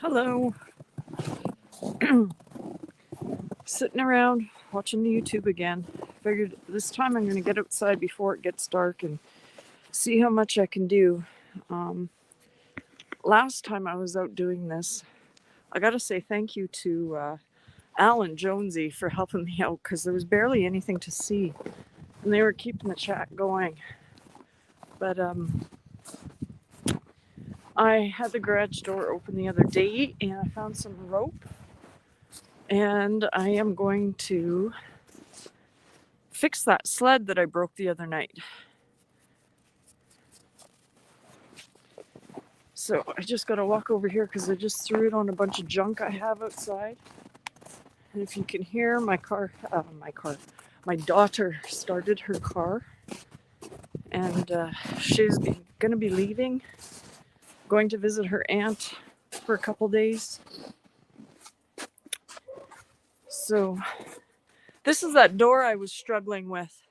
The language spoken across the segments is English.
Hello. Sitting around watching YouTube again. Figured this time I'm going to get outside before it gets dark and see how much I can do. Um, Last time I was out doing this, I got to say thank you to Alan Jonesy for helping me out because there was barely anything to see and they were keeping the chat going. But I had the garage door open the other day and I found some rope and I am going to fix that sled that I broke the other night. So I just got to walk over here because I just threw it on a bunch of junk I have outside. And if you can hear my my daughter started her car and she's going to be leaving, going to visit her aunt for a couple days. So this is that door I was struggling with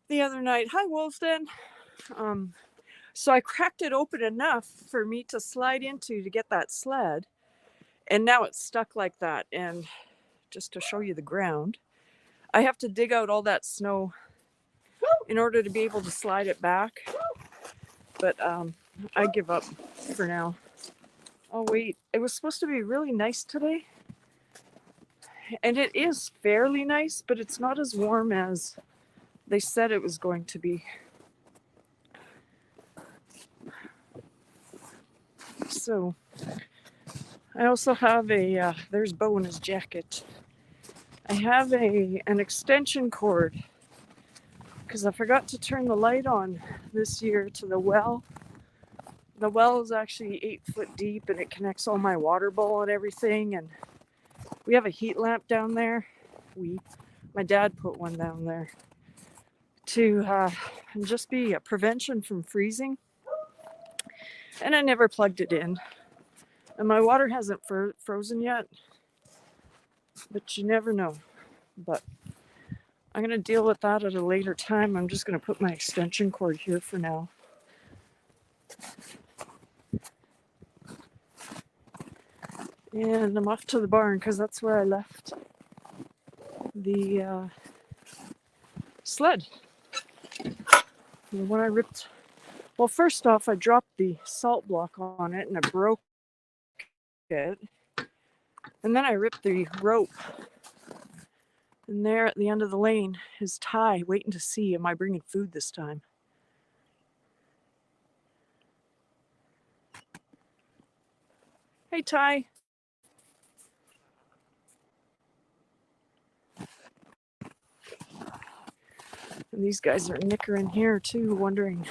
the other night. Hi, Wolfden. So I cracked it open enough for me to slide into to get that sled. And now it's stuck like that. And just to show you the ground, I have to dig out all that snow in order to be able to slide it back. But I give up for now. Oh, wait. It was supposed to be really nice today. And it is fairly nice, but it's not as warm as they said it was going to be. So I also have there's Bo in his jacket. I have an extension cord because I forgot to turn the light on this year to the well. The well is actually 8 foot deep and it connects all my water bowl and everything. And we have a heat lamp down there. My dad put one down there to just be a prevention from freezing. And I never plugged it in. And my water hasn't frozen yet. But you never know. But I'm going to deal with that at a later time. I'm just going to put my extension cord here for now. And I'm off to the barn because that's where I left the sled. The one I ripped. Well, first off, I dropped the salt block on it and I broke it. And then I ripped the rope. And there at the end of the lane is Ty waiting to see, am I bringing food this time? Hey, Ty. And these guys are nickering here too, wondering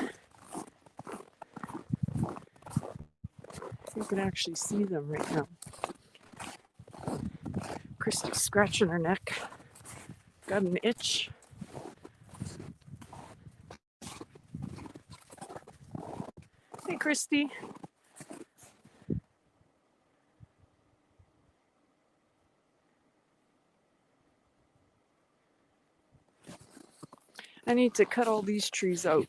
if you can actually see them right now. Christy's scratching her neck. Got an itch. Hey, Christy. I need to cut all these trees out.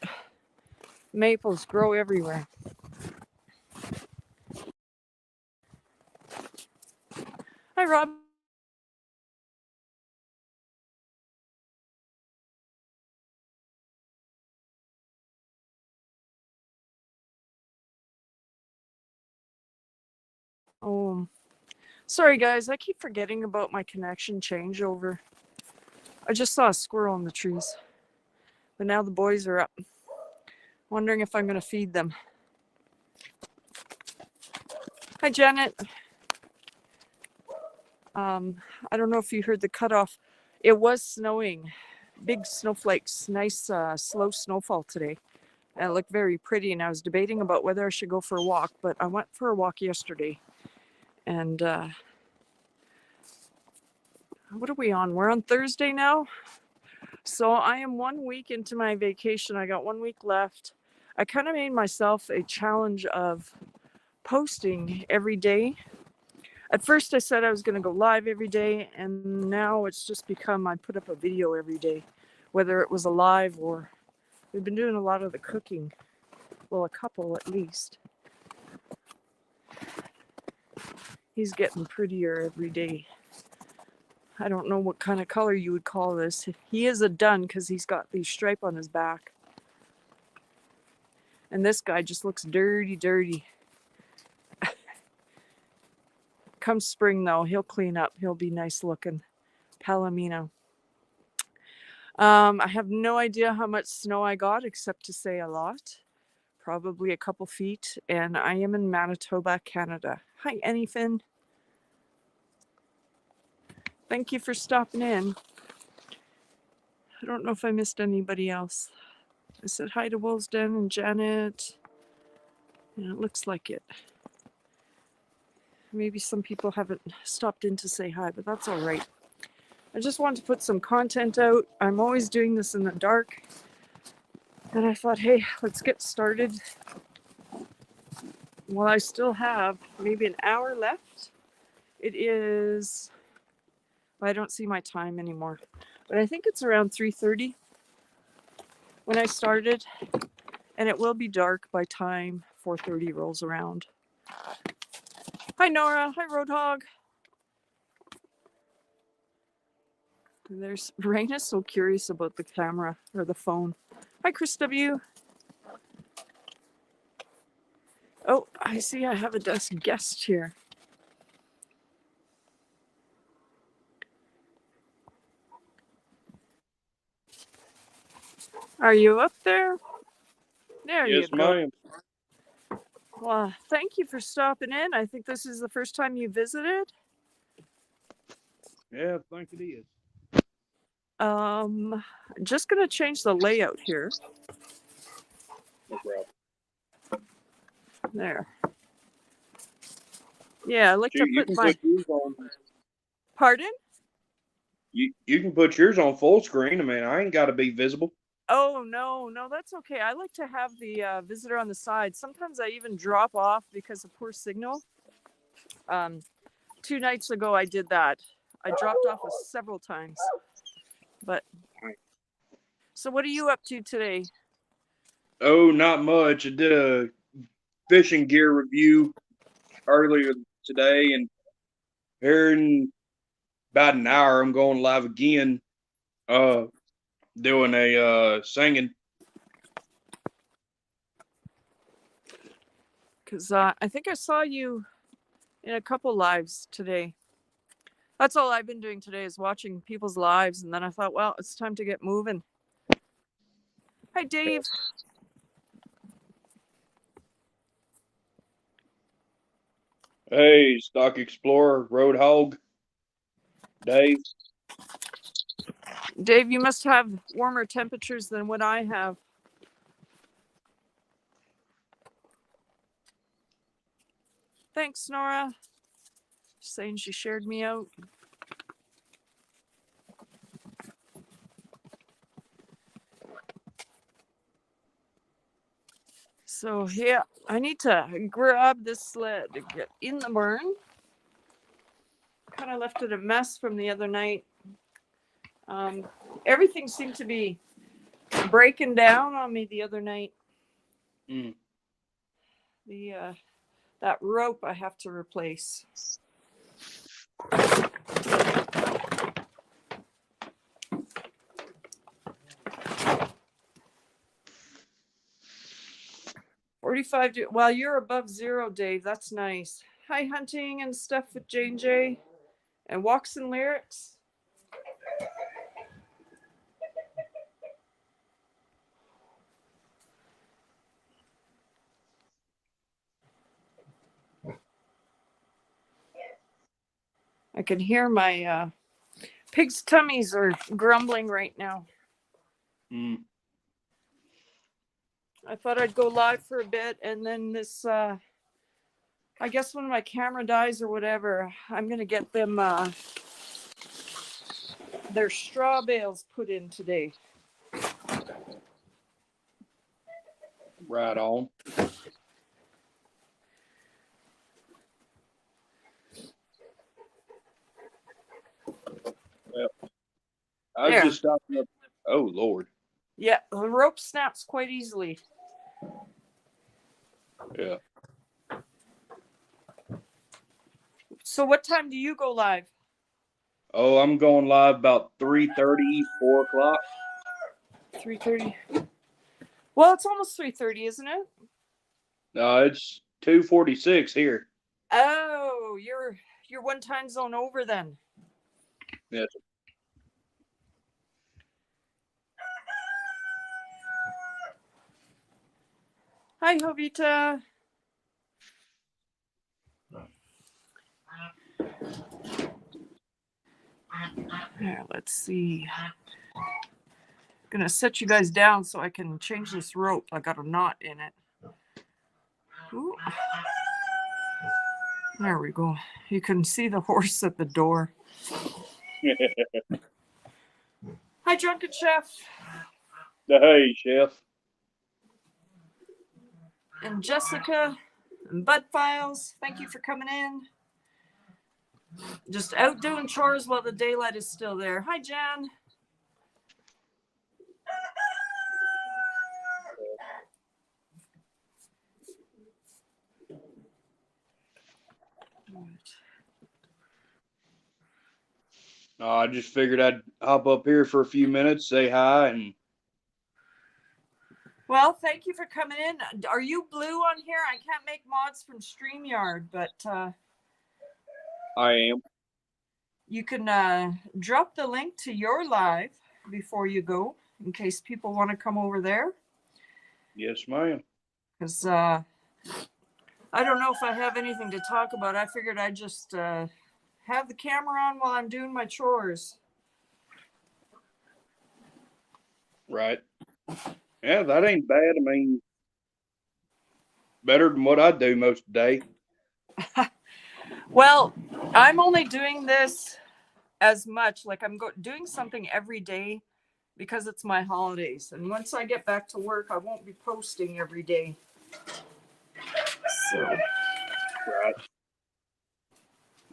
Maples grow everywhere. Hi, Rob. Oh, sorry guys, I keep forgetting about my connection changeover. I just saw a squirrel in the trees, but now the boys are up, wondering if I'm going to feed them. Hi, Janet. I don't know if you heard the cutoff. It was snowing, big snowflakes, nice slow snowfall today. And it looked very pretty, and I was debating about whether I should go for a walk, but I went for a walk yesterday. And what are we on? We're on Thursday now. So I am 1 week into my vacation. I got 1 week left. I kind of made myself a challenge of posting every day. At first I said I was going to go live every day, and now it's just become I put up a video every day, whether it was a live or we've been doing a lot of the cooking. Well, a couple at least. He's getting prettier every day. I don't know what kind of color you would call this. He is a dun because he's got the stripe on his back. And this guy just looks dirty. Come spring, though, he'll clean up. He'll be nice looking. Palomino. I have no idea how much snow I got, except to say a lot. Probably a couple feet. And I am in Manitoba, Canada. Hi, Anyfin. Thank you for stopping in. I don't know if I missed anybody else. I said hi to Woolsden and Janet. Yeah, it looks like it. Maybe some people haven't stopped in to say hi, but that's all right. I just wanted to put some content out. I'm always doing this in the dark. And I thought, hey, let's get started. Well, I still have maybe an hour left. It is, well, I don't see my time anymore, but I think it's around 3:30 when I started, and it will be dark by time 4:30 rolls around. Hi, Nora. Hi, Roadhog. There's Rain is so curious about the camera or the phone. Hi, Chris W. Oh, I see I have a guest here. Are you up there? There Yes, you go. ma'am. Well, thank you for stopping in. I think this is the first time you visited. Yeah, I think it is. Just gonna change the layout here. No problem. There. Yeah, I like to You put can my. put yours on. Pardon? You can put yours on full screen. I mean, I ain't got to be visible. Oh no, that's okay. I like to have the visitor on the side. Sometimes I even drop off because of poor signal. 2 nights ago I did that. I dropped off several times. But so what are you up to today? Oh, not much. I did a fishing gear review earlier today, and here in about an hour, I'm going live again, doing a singing. Because I think I saw you in a couple lives today. That's all I've been doing today is watching people's lives. And then I thought, well, it's time to get moving. Hi, Dave. Hey, Stock Explorer, Roadhog, Dave. Dave, you must have warmer temperatures than what I have. Thanks, Nora. Saying she shared me out. So, yeah, I need to grab this sled to get in the barn. Kind of left it a mess from the other night. Everything seemed to be breaking down on me the other night. That rope I have to replace. Well, you're above zero, Dave. That's nice. Hi, hunting and stuff with J&J and walks and lyrics. I can hear my pigs' tummies are grumbling right now. I thought I'd go live for a bit, and then this, I guess when my camera dies or whatever, I'm going to get them their straw bales put in today. Right on. Well, I was just stopping up. Oh, Lord. Yeah, the rope snaps quite easily. Yeah. So what time do you go live? Oh, I'm going live about 3:30, 4 o'clock. 3:30. Well, it's almost 3:30, isn't it? It's 2:46 here. Oh, you're one time zone over then. Yes. Hi, Jovita. Here, let's see. Gonna set you guys down so I can change this rope. I got a knot in it. Ooh. There we go. You can see the horse at the door. Hi, Drunken Chef. Hey, Chef. And Jessica and Bud Files. Thank you for coming in. Just out doing chores while the daylight is still there. Hi, Jan. I just figured I'd hop up here for a few minutes, say hi, and Well, thank you for coming in. Are you blue on here? I can't make mods from StreamYard, but I am. you can drop the link to your live before you go in case people want to come over there. Yes, ma'am. Because I don't know if I have anything to talk about. I figured I'd just have the camera on while I'm doing my chores. Right. Yeah, that ain't bad. I mean, better than what I do most of the day. Well, I'm only doing this as much. Like I'm doing something every day because it's my holidays. And once I get back to work, I won't be posting every day. So. Right.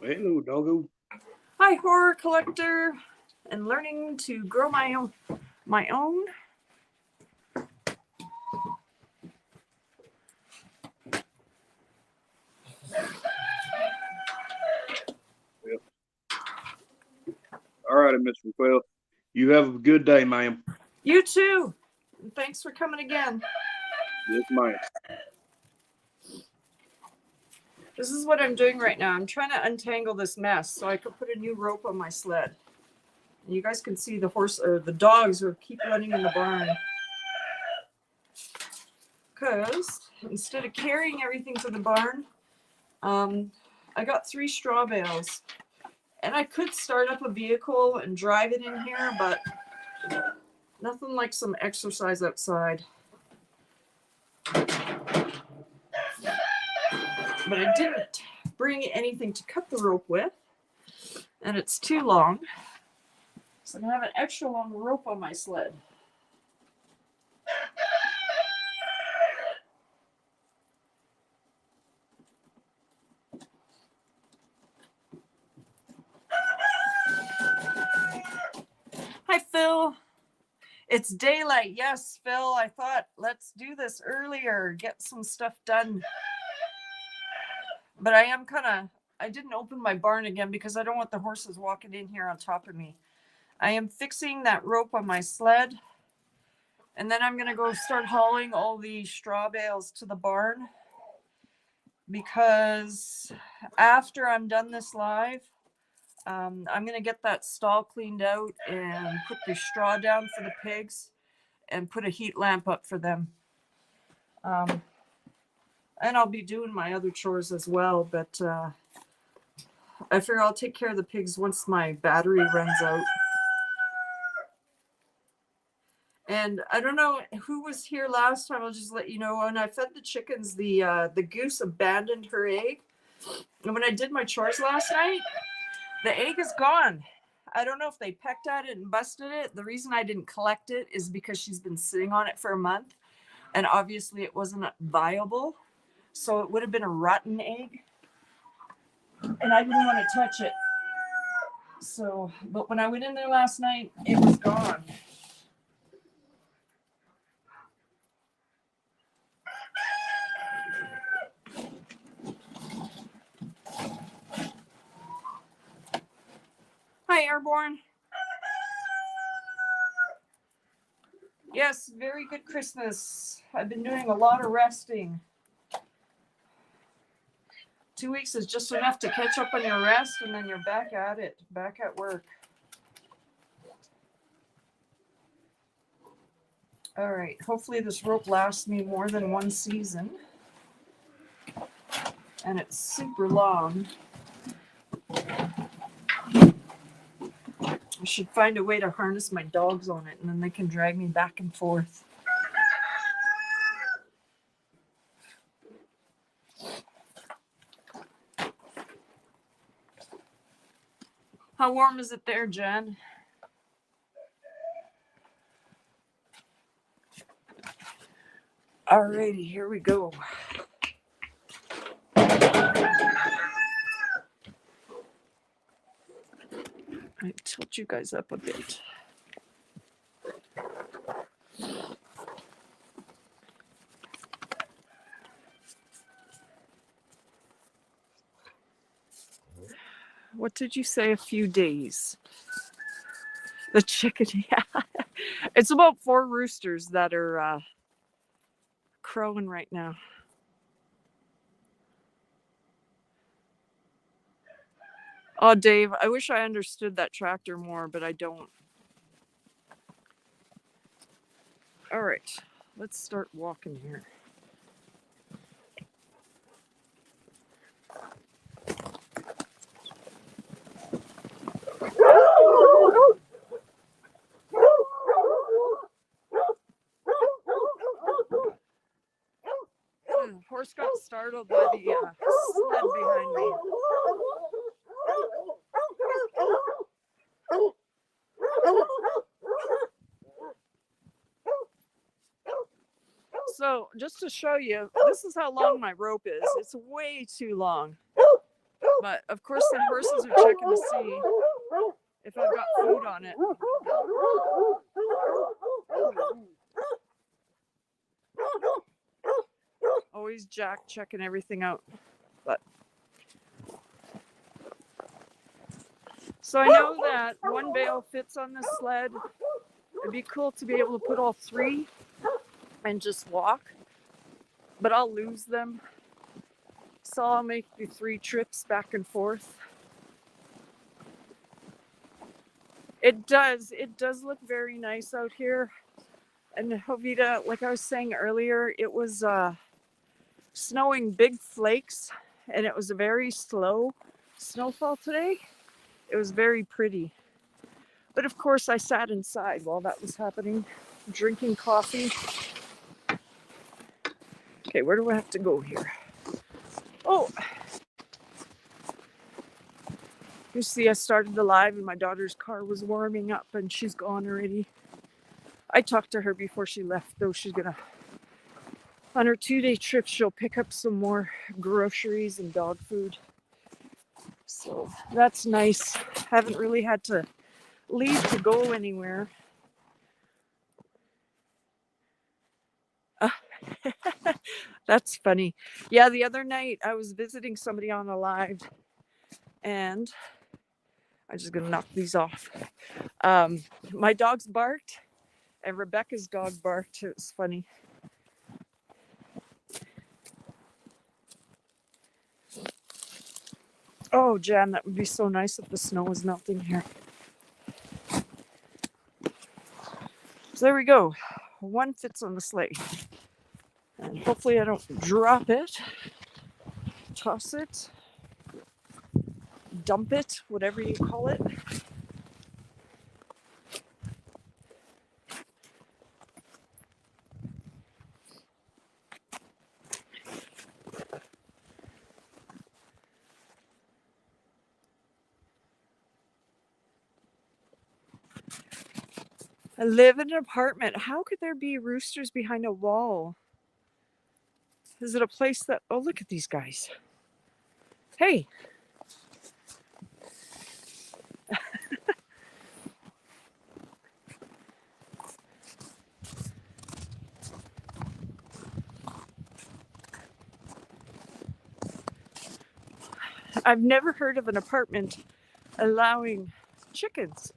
Hello, doggo. Hi, Horror Collector, and learning to grow my own. Yep. All right, Mr. Quill. You have a good day, ma'am. You too. And thanks for coming again. Yes, ma'am. This is what I'm doing right now. I'm trying to untangle this mess so I could put a new rope on my sled. And you guys can see the horse or the dogs who keep running in the barn. Because instead of carrying everything to the barn, I got 3 straw bales. And I could start up a vehicle and drive it in here, but nothing like some exercise outside. But I didn't bring anything to cut the rope with, and it's too long. So I'm gonna have an extra long rope on my sled. Hi, Phil. It's daylight. Yes, Phil. I thought let's do this earlier, get some stuff done. But I didn't open my barn again because I don't want the horses walking in here on top of me. I am fixing that rope on my sled. And then I'm going to go start hauling all the straw bales to the barn. Because after I'm done this live, I'm going to get that stall cleaned out and put the straw down for the pigs and put a heat lamp up for them. And I'll be doing my other chores as well, but I figure I'll take care of the pigs once my battery runs out. And I don't know who was here last time. I'll just let you know. When I fed the chickens, the goose abandoned her egg. And when I did my chores last night, the egg is gone. I don't know if they pecked at it and busted it. The reason I didn't collect it is because she's been sitting on it for a month. And obviously it wasn't viable. So it would have been a rotten egg. And I didn't want to touch it. So, but when I went in there last night, it was gone. Hi, Airborne. Yes, very good Christmas. I've been doing a lot of resting. 2 weeks is just enough to catch up on your rest, and then you're back at it, back at work. All right, hopefully this rope lasts me more than one season. And it's super long. I should find a way to harness my dogs on it, and then they can drag me back and forth. How warm is it there, Jen? Alrighty, here we go. I tilt you guys up a bit. What did you say? A few days. The chicken, yeah. It's about 4 roosters that are crowing right now. Oh, Dave, I wish I understood that tractor more, but I don't. All right, let's start walking here. Horse got startled by the sled behind me. So just to show you, this is how long my rope is. It's way too long. But of course the horses are checking to see if I've got food on it. Always Jack checking everything out. But so I know that one bale fits on this sled. It'd be cool to be able to put all 3 and just walk, but I'll lose them. So I'll make the 3 trips back and forth. It does look very nice out here. And Jovita, like I was saying earlier, it was snowing big flakes, and it was a very slow snowfall today. It was very pretty. But of course I sat inside while that was happening, drinking coffee. Okay, where do I have to go here? Oh, you see, I started the live and my daughter's car was warming up and she's gone already. I talked to her before she left, though. She's gonna, on her 2-day trip, she'll pick up some more groceries and dog food. So that's nice. Haven't really had to leave to go anywhere. That's funny. Yeah, the other night I was visiting somebody on a live, and I'm just gonna knock these off. My dogs barked, and Rebecca's dog barked. It was funny. Oh, Jan, that would be so nice if the snow was melting here. So there we go. 1 fits on the sleigh. And hopefully I don't drop it, toss it, dump it, whatever you call it. I live in an apartment. How could there be roosters behind a wall? Is it a place that... Oh, look at these guys. Hey. I've never heard of an apartment allowing chickens.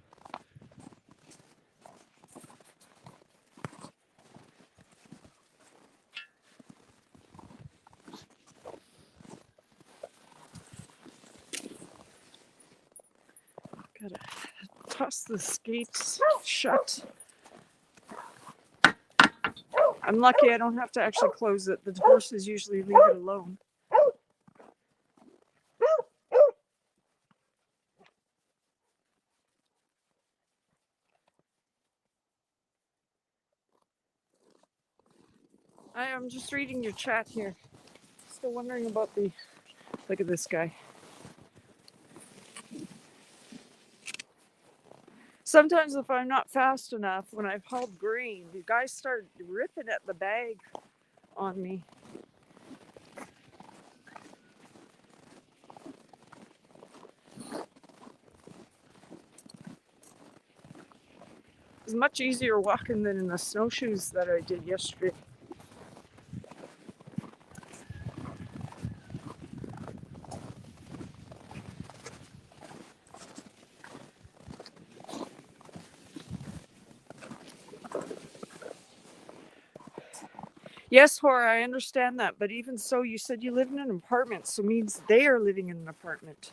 Gotta toss the skates shut. I'm lucky I don't have to actually close it. The horses usually leave it alone. I'm just reading your chat here. Still wondering about the... Look at this guy. Sometimes if I'm not fast enough, when I've hauled grain, the guys start ripping at the bag on me. It's much easier walking than in the snowshoes that I did yesterday. Yes, Hora, I understand that, but even so, you said you live in an apartment, so it means they are living in an apartment.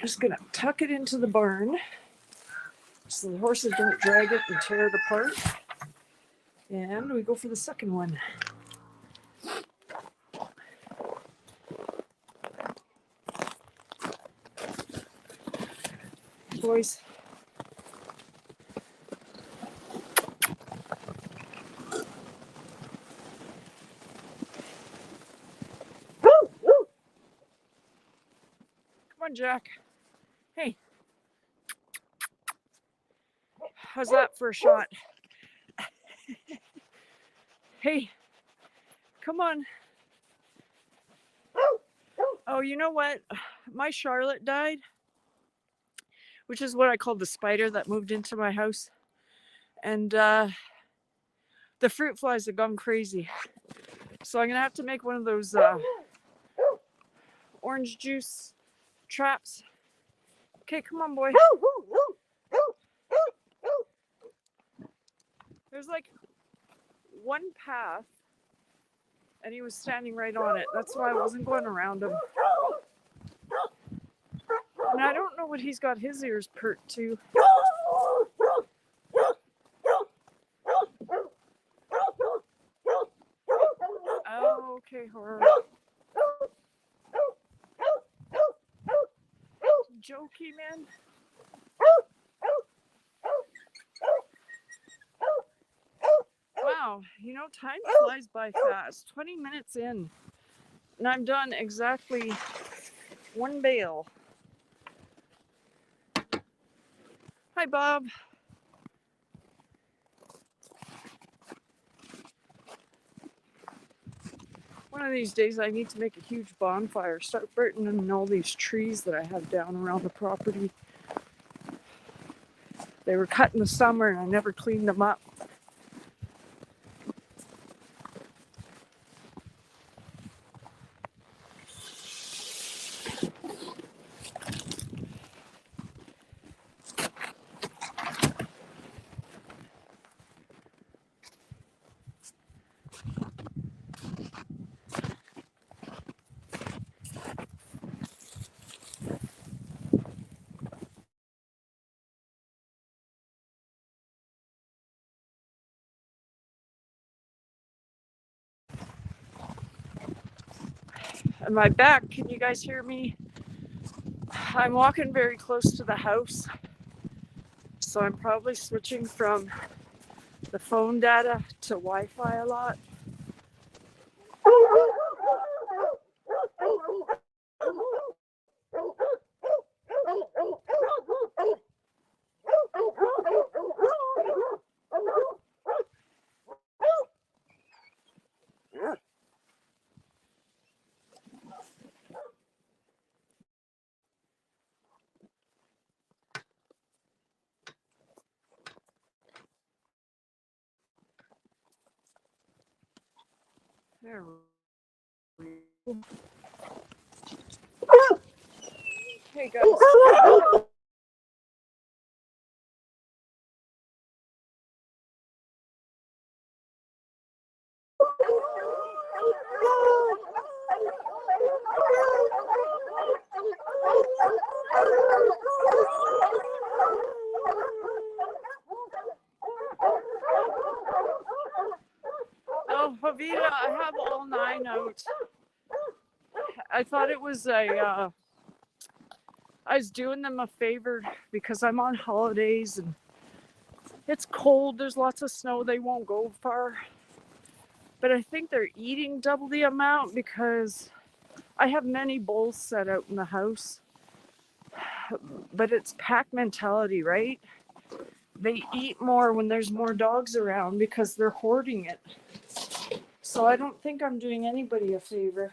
Just gonna tuck it into the barn so the horses don't drag it and tear it apart. And we go for the second one. Boys. Come on, Jack. Hey. How's that for a shot? Hey. Come on. Oh, you know what? My Charlotte died, which is what I called the spider that moved into my house. And the fruit flies have gone crazy. So I'm going to have to make one of those orange juice traps. Okay, come on, boy. There's like one path, and he was standing right on it. That's why I wasn't going around him. And I don't know what he's got his ears perked to. Oh, okay, horror. Jokey, man. Wow, you know, time flies by fast. 20 minutes in, and I'm done exactly one bale. Hi, Bob. One of these days I need to make a huge bonfire, start burning all these trees that I have down around the property. They were cut in the summer and I never cleaned them up. And my back, can you guys hear me? I'm walking very close to the house, so I'm probably switching from the phone data to Wi-Fi a lot. There we go. Hey guys. Oh, Havita, I have all 9 out. I thought it was I was doing them a favor because I'm on holidays and it's cold. There's lots of snow. They won't go far. But I think they're eating double the amount because I have many bowls set out in the house. But it's pack mentality, right? They eat more when there's more dogs around because they're hoarding it. So I don't think I'm doing anybody a favor.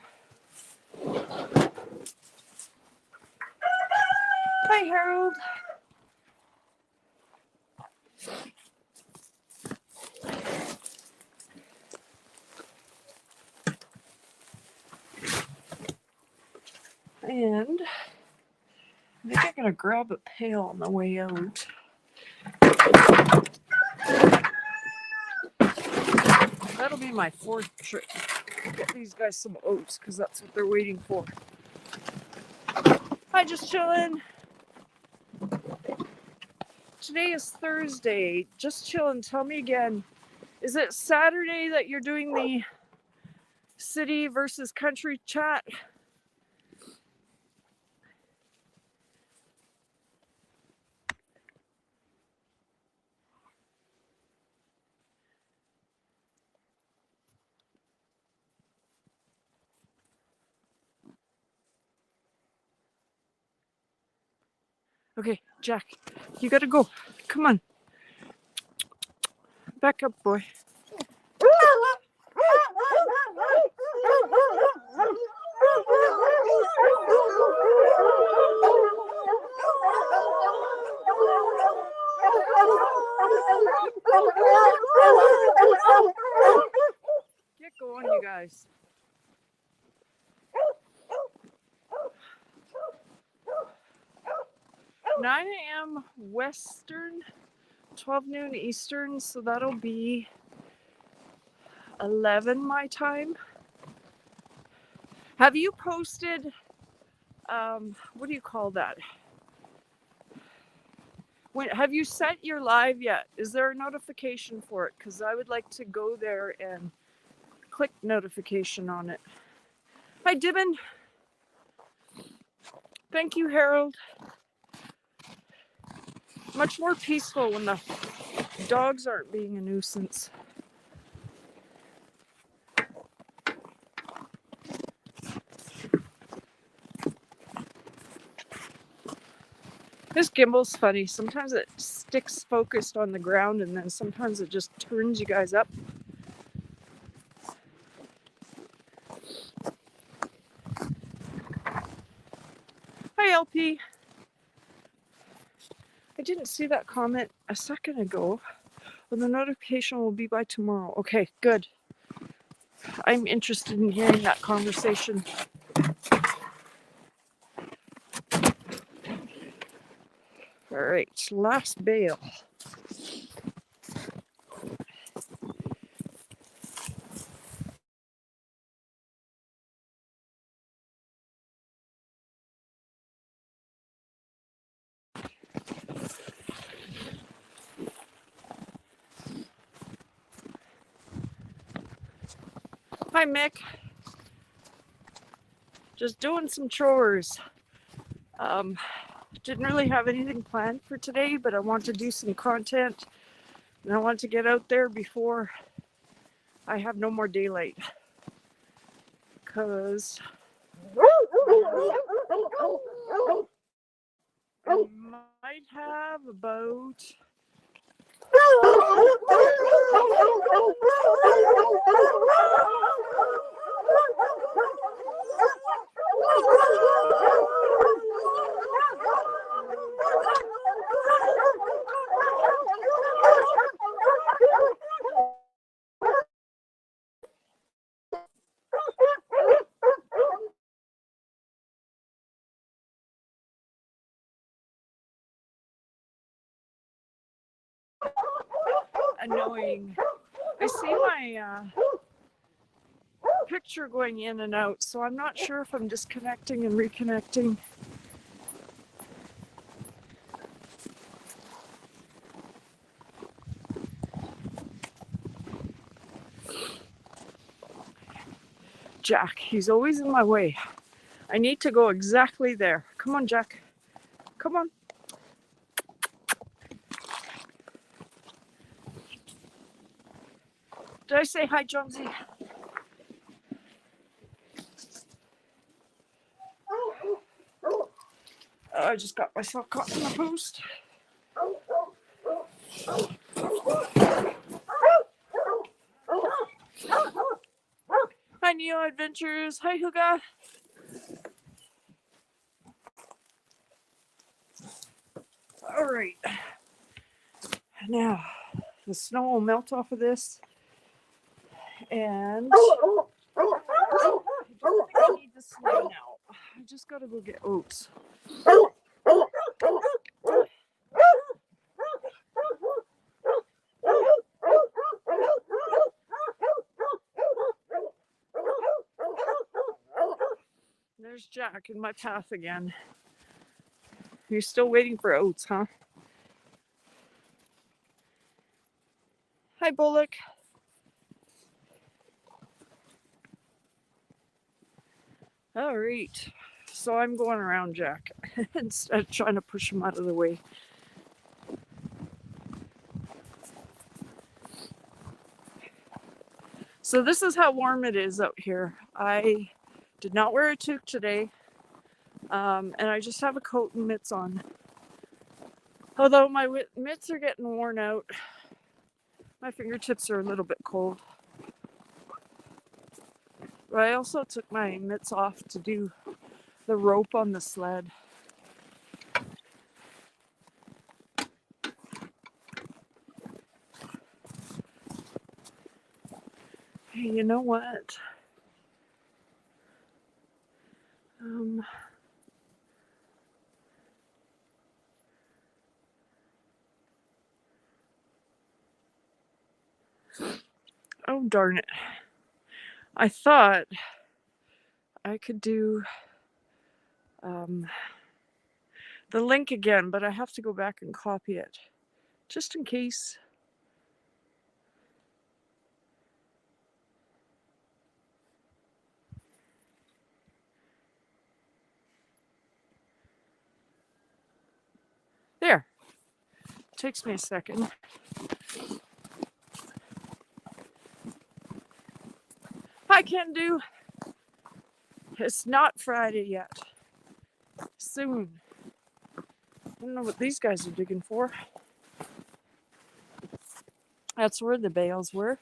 Hi, Harold. And I think I'm going to grab a pail on the way out. That'll be my 4th trip. Get these guys some oats because that's what they're waiting for. Hi, just chilling. Today is Thursday. Just chilling. Tell me again. Is it Saturday that you're doing the city versus country chat? Okay, Jack, you gotta go. Come on. Back up, boy. Get going, you guys. 9 a.m. Western, 12 noon Eastern, so that'll be 11 my time. Have you posted, what do you call that? Have you set your live yet? Is there a notification for it? Because I would like to go there and click notification on it. Hi, Dibben. Thank you, Harold. Much more peaceful when the dogs aren't being a nuisance. This gimbal's funny. Sometimes it sticks focused on the ground and then sometimes it just turns you guys up. Hi, LP. I didn't see that comment a second ago. Well, the notification will be by tomorrow. Okay, good. I'm interested in hearing that conversation. All right, last bale. Hi, Mick. Just doing some chores. Didn't really have anything planned for today, but I want to do some content and I want to get out there before I have no more daylight. Because I might have about annoying. I see my picture going in and out, so I'm not sure if I'm disconnecting and reconnecting. Jack, he's always in my way. I need to go exactly there. Come on, Jack. Come on. Did I say hi, Jonesy? Oh, I just got myself caught in the post. Hi, Neo Adventures. Hi, Huga. All right. Now, the snow will melt off of this. And I don't think I need the snow now. I just got to go get oats. There's Jack in my path again. You're still waiting for oats, huh? Hi, Bullock. All right. So I'm going around Jack instead of trying to push him out of the way. So this is how warm it is out here. I did not wear a toque today. And I just have a coat and mitts on. Although my mitts are getting worn out, my fingertips are a little bit cold. But I also took my mitts off to do the rope on the sled. Hey, you know what? Oh, darn it. I thought I could do the link again, but I have to go back and copy it just in case. There. Takes me a second. Hi, Can Do. It's not Friday yet. Soon. I don't know what these guys are digging for. That's where the bales were.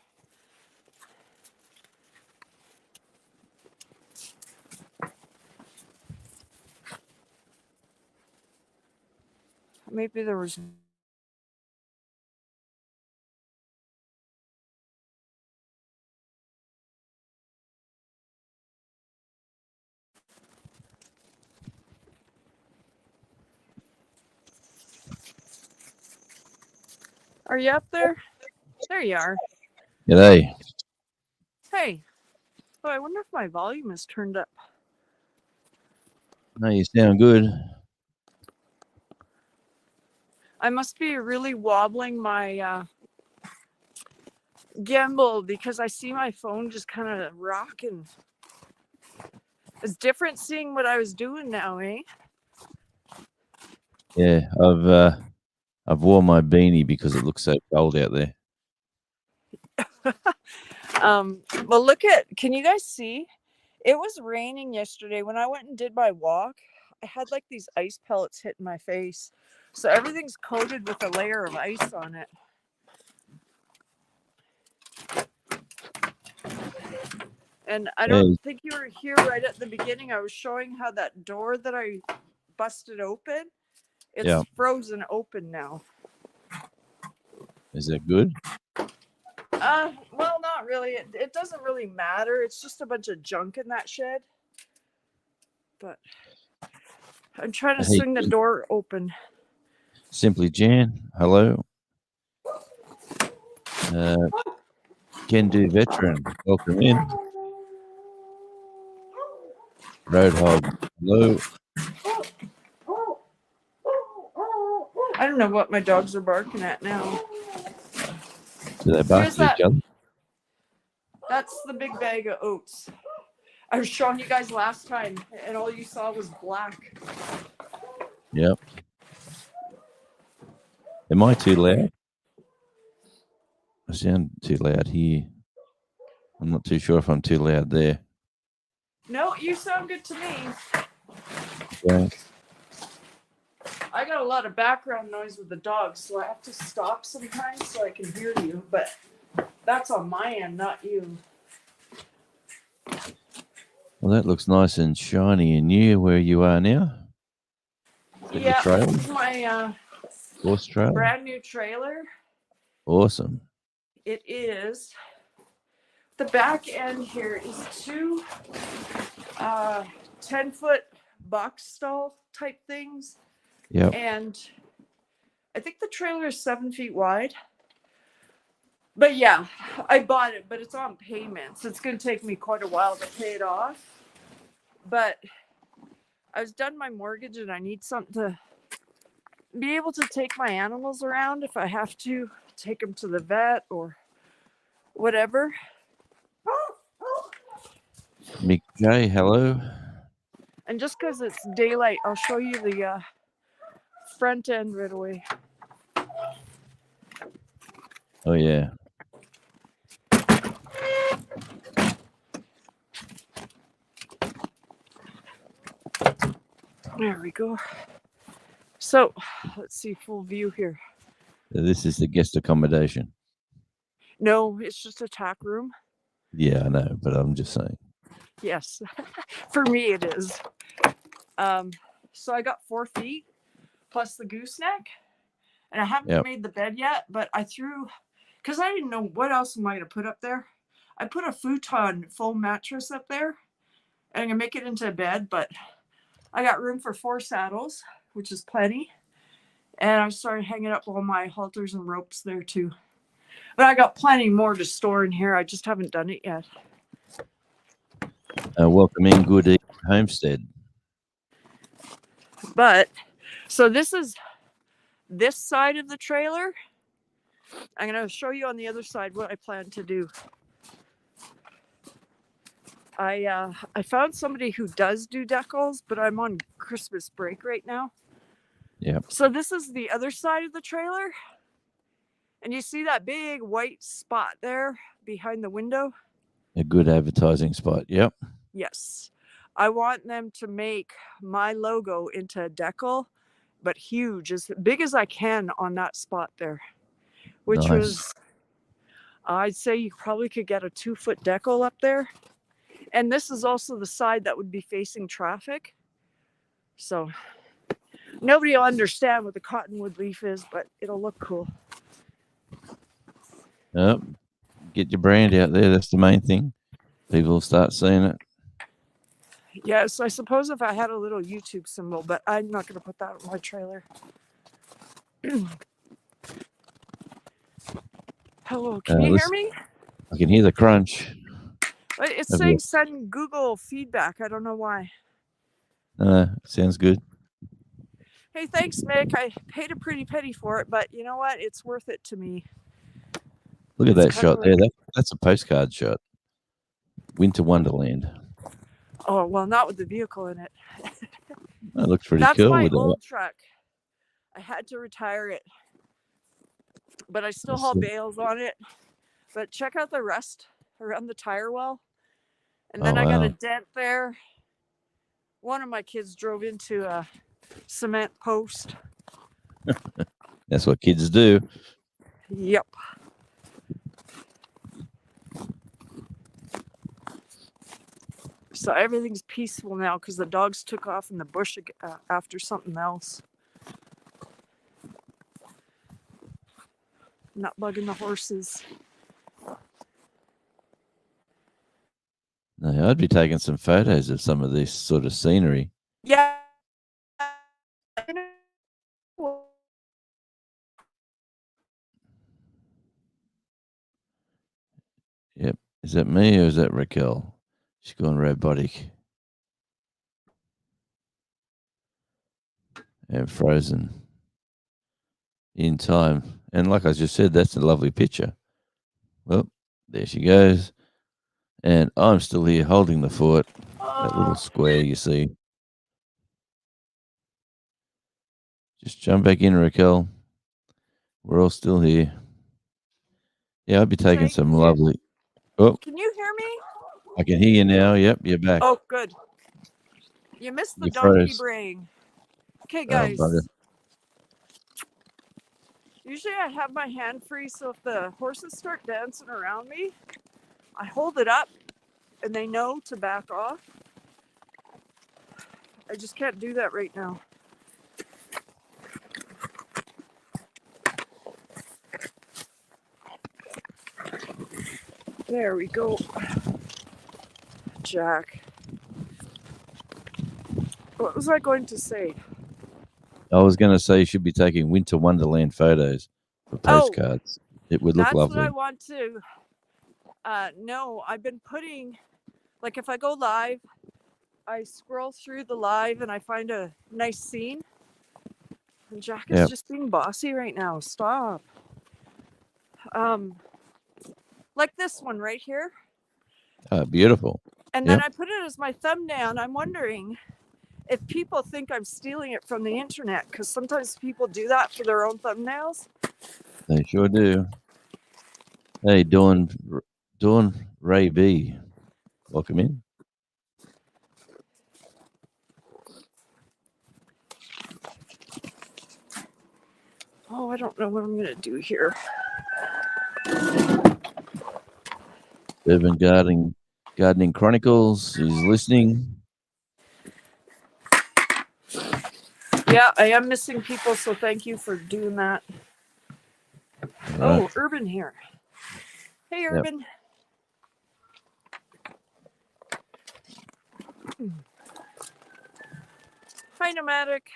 Maybe there was. Are you up there? There you are. G'day. Hey. Oh, I wonder if my volume is turned up. No, you sound good. I must be really wobbling my gimbal because I see my phone just kind of rocking. It's different seeing what I was doing now, eh? Yeah, I've worn my beanie because it looks so cold out there. Well, can you guys see? It was raining yesterday. When I went and did my walk, I had like these ice pellets hitting my face. So everything's coated with a layer of ice on it. And I don't think you were here right at the beginning. I was showing how that door that I busted open, it's frozen open now. Is that good? Well, not really. It doesn't really matter. It's just a bunch of junk in that shed. But I'm trying to swing the door open. Simply Jan, hello. Can do veteran. Welcome in. Roadhog. Hello. I don't know what my dogs are barking at now. Do they bark Where's at each that? other? That's the big bag of oats. I was showing you guys last time, and all you saw was black. Yep. Am I too loud? I sound too loud here. I'm not too sure if I'm too loud there. No, you sound good to me. Okay. I got a lot of background noise with the dogs, so I have to stop sometimes so I can hear you, but that's on my end, not you. Well, that looks nice and shiny and new where you are now. Is that your Yeah, trail? this is my Horse trail? brand new trailer. Awesome. It is. The back end here is two 10-foot box stall type things. Yep. And I think the trailer is 7 feet wide. But yeah, I bought it, but it's on payments. It's going to take me quite a while to pay it off. But I was done my mortgage and I need something to be able to take my animals around if I have to take them to the vet or whatever. Mick J, hello. And just because it's daylight, I'll show you the front end right away. Oh, yeah. There we go. So let's see, full view here. This is the guest accommodation. No, it's just a tack room. Yeah, I know, but I'm just saying. Yes, for me it is. So I got 4 feet plus the gooseneck, and I haven't made the bed yet, but I threw, because I didn't know what else am I going to put up there. I put a futon full mattress up there, and I'm going to make it into a bed, but I got room for 4 saddles, which is plenty. And I started hanging up all my halters and ropes there too. But I got plenty more to store in here. I just haven't done it yet. Welcome in, Good Evening Homestead. But, so this is this side of the trailer. I'm going to show you on the other side what I plan to do. I found somebody who does do decals, but I'm on Christmas break right now. Yeah. So this is the other side of the trailer. And you see that big white spot there behind the window? A good advertising spot. Yep. Yes. I want them to make my logo into a decal, but huge, as big as I can on that spot there, which was, I'd say you probably could get a 2-foot decal up there. And this is also the side that would be facing traffic. So nobody will understand what the cottonwood leaf is, but it'll look cool. Yep. Get your brand out there. That's the main thing. People will start seeing it. Yes, I suppose if I had a little YouTube symbol, but I'm not going to put that on my trailer. Hello, can you hear me? I can hear the crunch. It's saying send Google feedback. I don't know why. Sounds good. Hey, thanks, Mick. I paid a pretty penny for it, but you know what? It's worth it to me. Look at that shot there. That's a postcard shot. Winter Wonderland. Oh, well, not with the vehicle in it. That looks pretty That's cool. my With old truck. I had to retire it, but I still haul bales on it. But check out the rust around the tire well. And then I got a dent there. One of my kids drove into a cement post. That's what kids do. Yep. So everything's peaceful now because the dogs took off in the bush after something else. Not bugging the horses. No, I'd be taking some photos of some of this sort of scenery. Yeah. Yep. Is that me or is that Raquel? She's gone robotic and frozen in time. And like I just said, that's a lovely picture. Well, there she goes. And I'm still here holding the fort, that little square you see. Just jump back in, Raquel. We're all still here. Yeah, I'll be taking some lovely. Oh, Can you hear me? I can hear you now. Yep, you're back. Oh, good. You missed the You donkey froze. braying. Okay, Oh, guys. bugger. Usually I have my hand free, so if the horses start dancing around me, I hold it up and they know to back off. I just can't do that right now. There we go. Jack. What was I going to say? I was going to say you should be taking Winter Wonderland photos for postcards. It would look That's lovely. what I want to know. I've been putting, like if I go live, I scroll through the live and I find a nice scene. And Jack is just being bossy right now. Stop. Like this one right here. Beautiful. And then I put it as my thumbnail, and I'm wondering if people think I'm stealing it from the internet, because sometimes people do that for their own thumbnails. They sure do. Hey, Dawn Ray B. Welcome in. Oh, I don't know what I'm going to do here. Urban Gardening Chronicles is listening. Yeah, I am missing people, so thank you for doing that. Right. Oh, Urban here. Hey, Urban. Yep. Hi, Nomadic.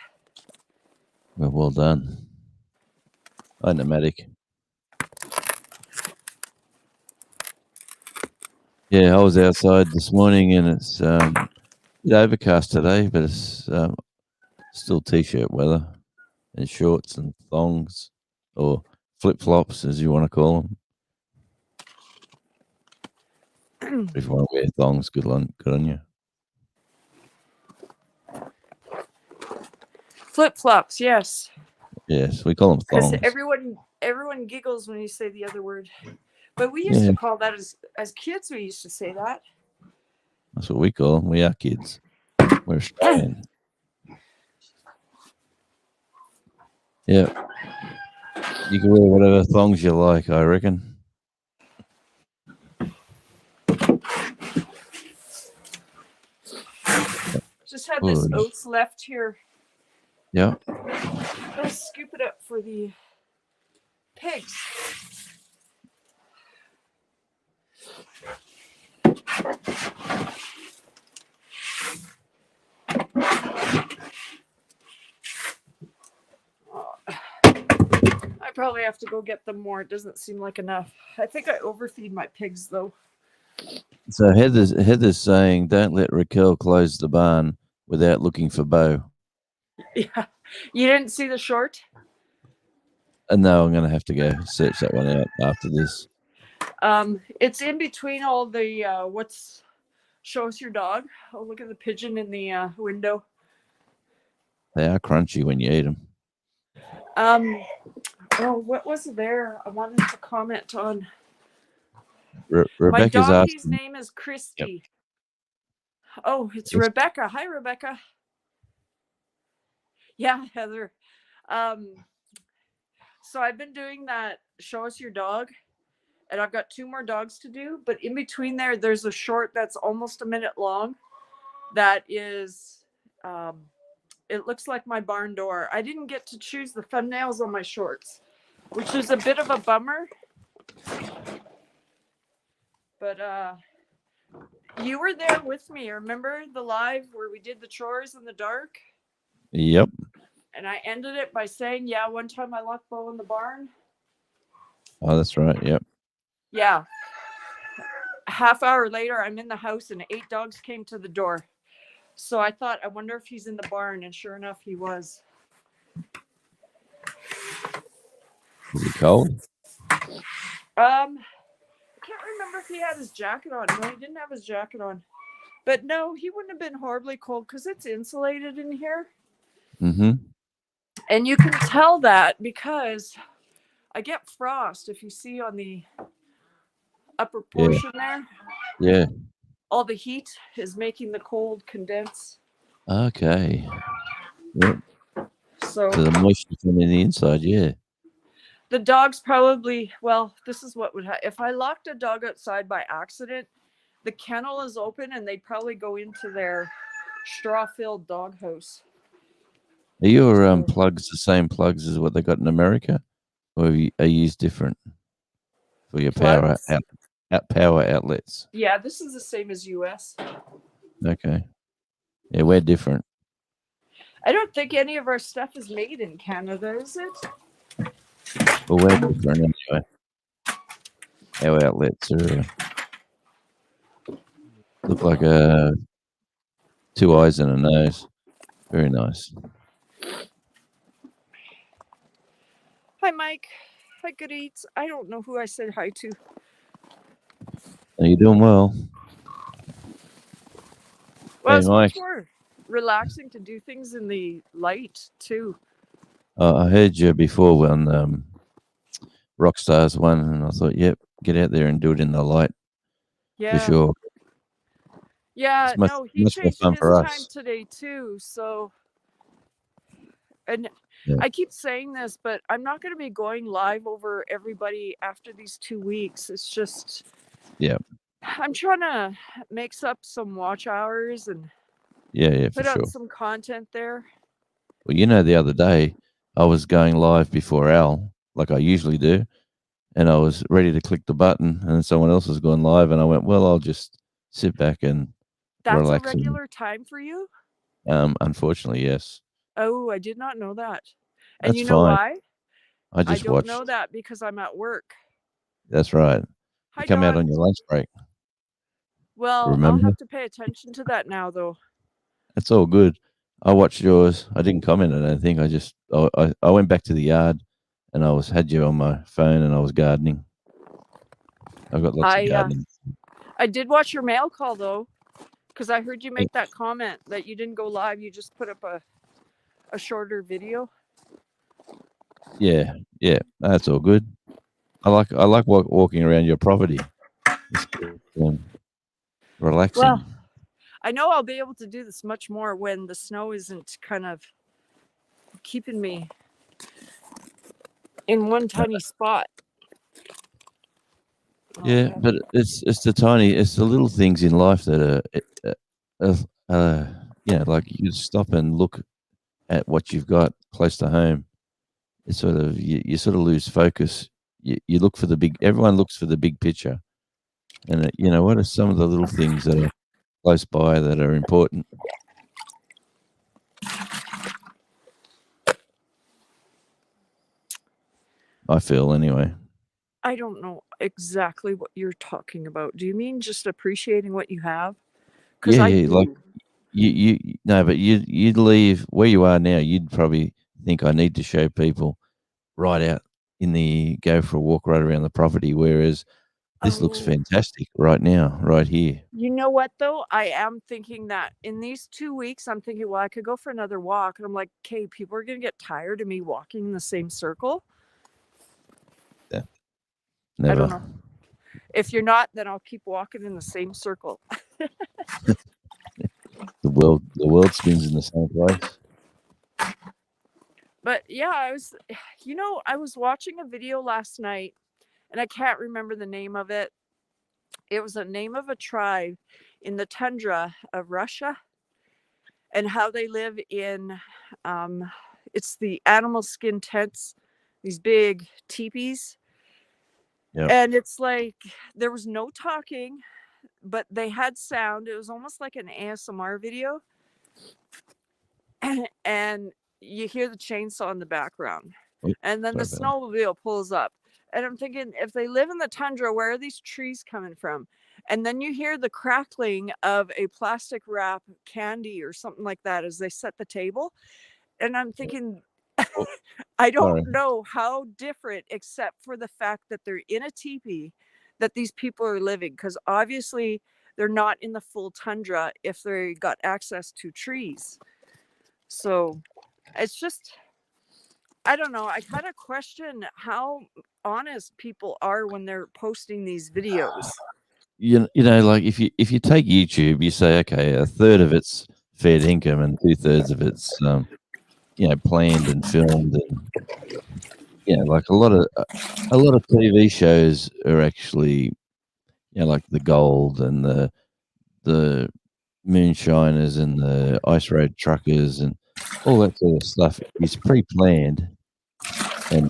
Well done. Hi, Nomadic. Yeah, I was outside this morning and it's overcast today, but it's still t-shirt weather and shorts and thongs or flip-flops, as you want to call them. If you want to wear thongs, good on you. Flip-flops, yes. Yes, we call them thongs. Because everyone giggles when you say the other word. But we used to call that as kids, we used to say that. That's what we call them. We are kids. We're Australian. Yeah. You can wear whatever thongs you like, I reckon. Just had this oats left here. Yeah. I'll scoop it up for the pigs. I probably have to go get them more. It doesn't seem like enough. I think I overfeed my pigs, though. So Heather's saying, don't let Raquel close the barn without looking for Bo. Yeah. You didn't see the short? No, I'm going to have to go search that one out after this. It's in between all the show us your dog. Oh, look at the pigeon in the window. They are crunchy when you eat them. Oh, what was there? I wanted to comment on. Rebecca's my donkey's asking. name is Christy. Yep. Oh, it's Rebecca. Hi, Rebecca. Yeah, Heather. So I've been doing that show us your dog, and I've got 2 more dogs to do, but in between there's a short that's almost a minute long that is it looks like my barn door. I didn't get to choose the thumbnails on my shorts, which is a bit of a bummer, but you were there with me. Remember the live where we did the chores in the dark? Yep. And I ended it by saying, yeah, one time I locked Bo in the barn. Oh, that's right. Yep. Yeah. half hour later, I'm in the house and 8 dogs came to the door. So I thought, I wonder if he's in the barn, and sure enough, he was. Is he cold? I can't remember if he had his jacket on. No, he didn't have his jacket on. But no, he wouldn't have been horribly cold because it's insulated in here. Mm-hmm. And you can tell that because I get frost, if you see on the upper portion there. Yeah. All the heat is making the cold condense. Okay. Yep. So So the moisture from in the inside, yeah. the dogs probably, well, this is what would happen. If I locked a dog outside by accident, the kennel is open and they'd probably go into their straw-filled doghouse. Are your So- plugs the same plugs as what they got in America, or are you used different for your power Plugs? power outlets? Yeah, this is the same as US. Okay. Yeah, we're different. I don't think any of our stuff is made in Canada, is it? Well, we're different anyway. Our outlets are look like two eyes and a nose. Very nice. Hi, Mike. Hi, Good Eats. I don't know who I said hi to. Are you doing well? Well, Hey, it's Mike. much more relaxing to do things in the light, too. I heard you before when Rockstars won, and I thought, yep, get out there and do it in the light Yeah. for sure. Yeah, It's much, no, he much more changed fun his for time us. today, too. So, and Yeah. I keep saying this, but I'm not going to be going live over everybody after these 2 weeks. It's just, Yeah. I'm trying to mix up some watch hours and Yeah, for put out sure. some content there. Well, the other day I was going live before Al, like I usually do, and I was ready to click the button, and then someone else was going live, and I went, well, I'll just sit back and That's relax. a regular time for you? Unfortunately, yes. Oh, I did not know that. And That's you know fine. why? I I just don't watched. know that because I'm at work. That's right. Hi, You come out Dawn. on your lunch break. Well, I'll Remember? have to pay attention to that now, though. It's all good. I watched yours. I didn't comment on anything. I went back to the yard, and had you on my phone, and I was gardening. I've got lots of gardening. I did watch your mail call, though, because I heard you make that comment that you didn't go live. You just put up a shorter video. Yeah, that's all good. I like walking around your property. It's relaxing. Well, I know I'll be able to do this much more when the snow isn't kind of keeping me in one tiny spot. Yeah, but it's the little things in life that like you stop and look at what you've got close to home. It's sort of you sort of lose focus. You look for the big. Everyone looks for the big picture, and what are some of the little things that are close by that are important? I feel anyway. I don't know exactly what you're talking about. Do you mean just appreciating what you have? Yeah, I do. like you no, but you'd leave where you are now. You'd probably think I need to show people right out go for a walk right around the property. Whereas this looks fantastic right now, right here. You know what, though? I am thinking that in these 2 weeks, I'm thinking, well, I could go for another walk. And I'm like, okay, people are going to get tired of me walking in the same circle. Yeah. Never. I don't know. If you're not, then I'll keep walking in the same circle. The world spins in the same place. But yeah, I was watching a video last night, and I can't remember the name of it. It was the name of a tribe in the tundra of Russia, and how they live in, it's the animal skin tents, these big teepees. Yep. And it's like there was no talking, but they had sound. It was almost like an ASMR video. And you hear the chainsaw in the background. And then the snowmobile pulls up. And I'm thinking, if they live in the tundra, where are these trees coming from? and then you hear the crackling of a plastic wrap candy or something like that as they set the table. And I'm thinking, Oh, I don't sorry. know how different, except for the fact that they're in a teepee, that these people are living, because obviously they're not in the full tundra if they got access to trees. So it's just, I don't know. I kind of question how honest people are when they're posting these videos. You know, like if you take YouTube, you say, okay, a third of it's fair income and 2/3 of it's planned and filmed, and like a lot of TV shows are actually like the Gold and the Moonshiners and the Ice Road Truckers and all that sort of stuff is pre-planned and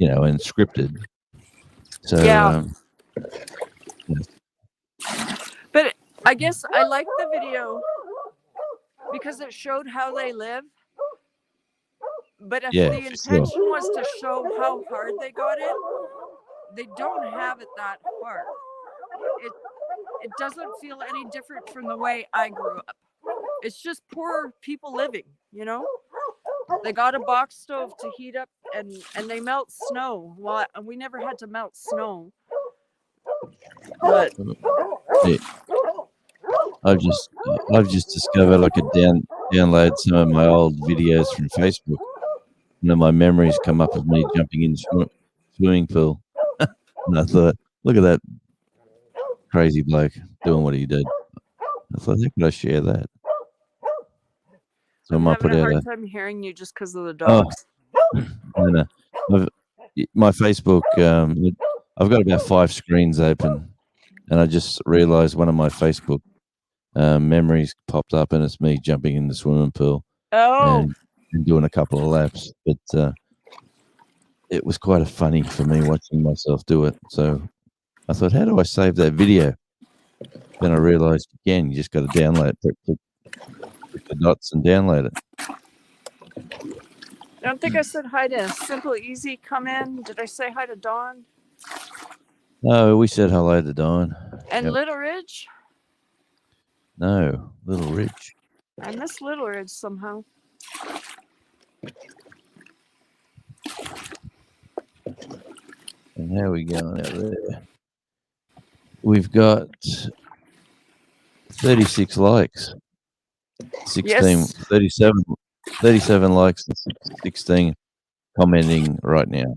and scripted. So Yeah. But I guess I like the video because it showed how they live. But if the intention was to show how hard they got it, they don't have it that hard. It doesn't feel any different from the way I grew up. It's just poor people living, you know? They got a box stove to heat up and they melt snow. Well, we never had to melt snow. But yeah. I've just discovered I could download some of my old videos from Facebook, and then my memories come up of me jumping in the swimming pool. And I thought, look at that crazy bloke doing what he did. I thought, how could I share that? So I'm I might having put a out hard time hearing you just because of the dogs. No. My Facebook, I've got about 5 screens open, and I just realized one of my Facebook memories popped up, and it's me jumping in the swimming pool and doing a couple of laps. But it was quite funny for me watching myself do it. So I thought, how do I save that video? Then I realized, again, you just got to download it, click the dots and download it. I don't think I said hi to Simple Easy come in. Did I say hi to Dawn? No, we said hello to Dawn. And Little Ridge? No, Little Ridge. I miss Little Ridge somehow. And how are we going out there? We've got 36 likes. 37 likes and 16 commenting right now.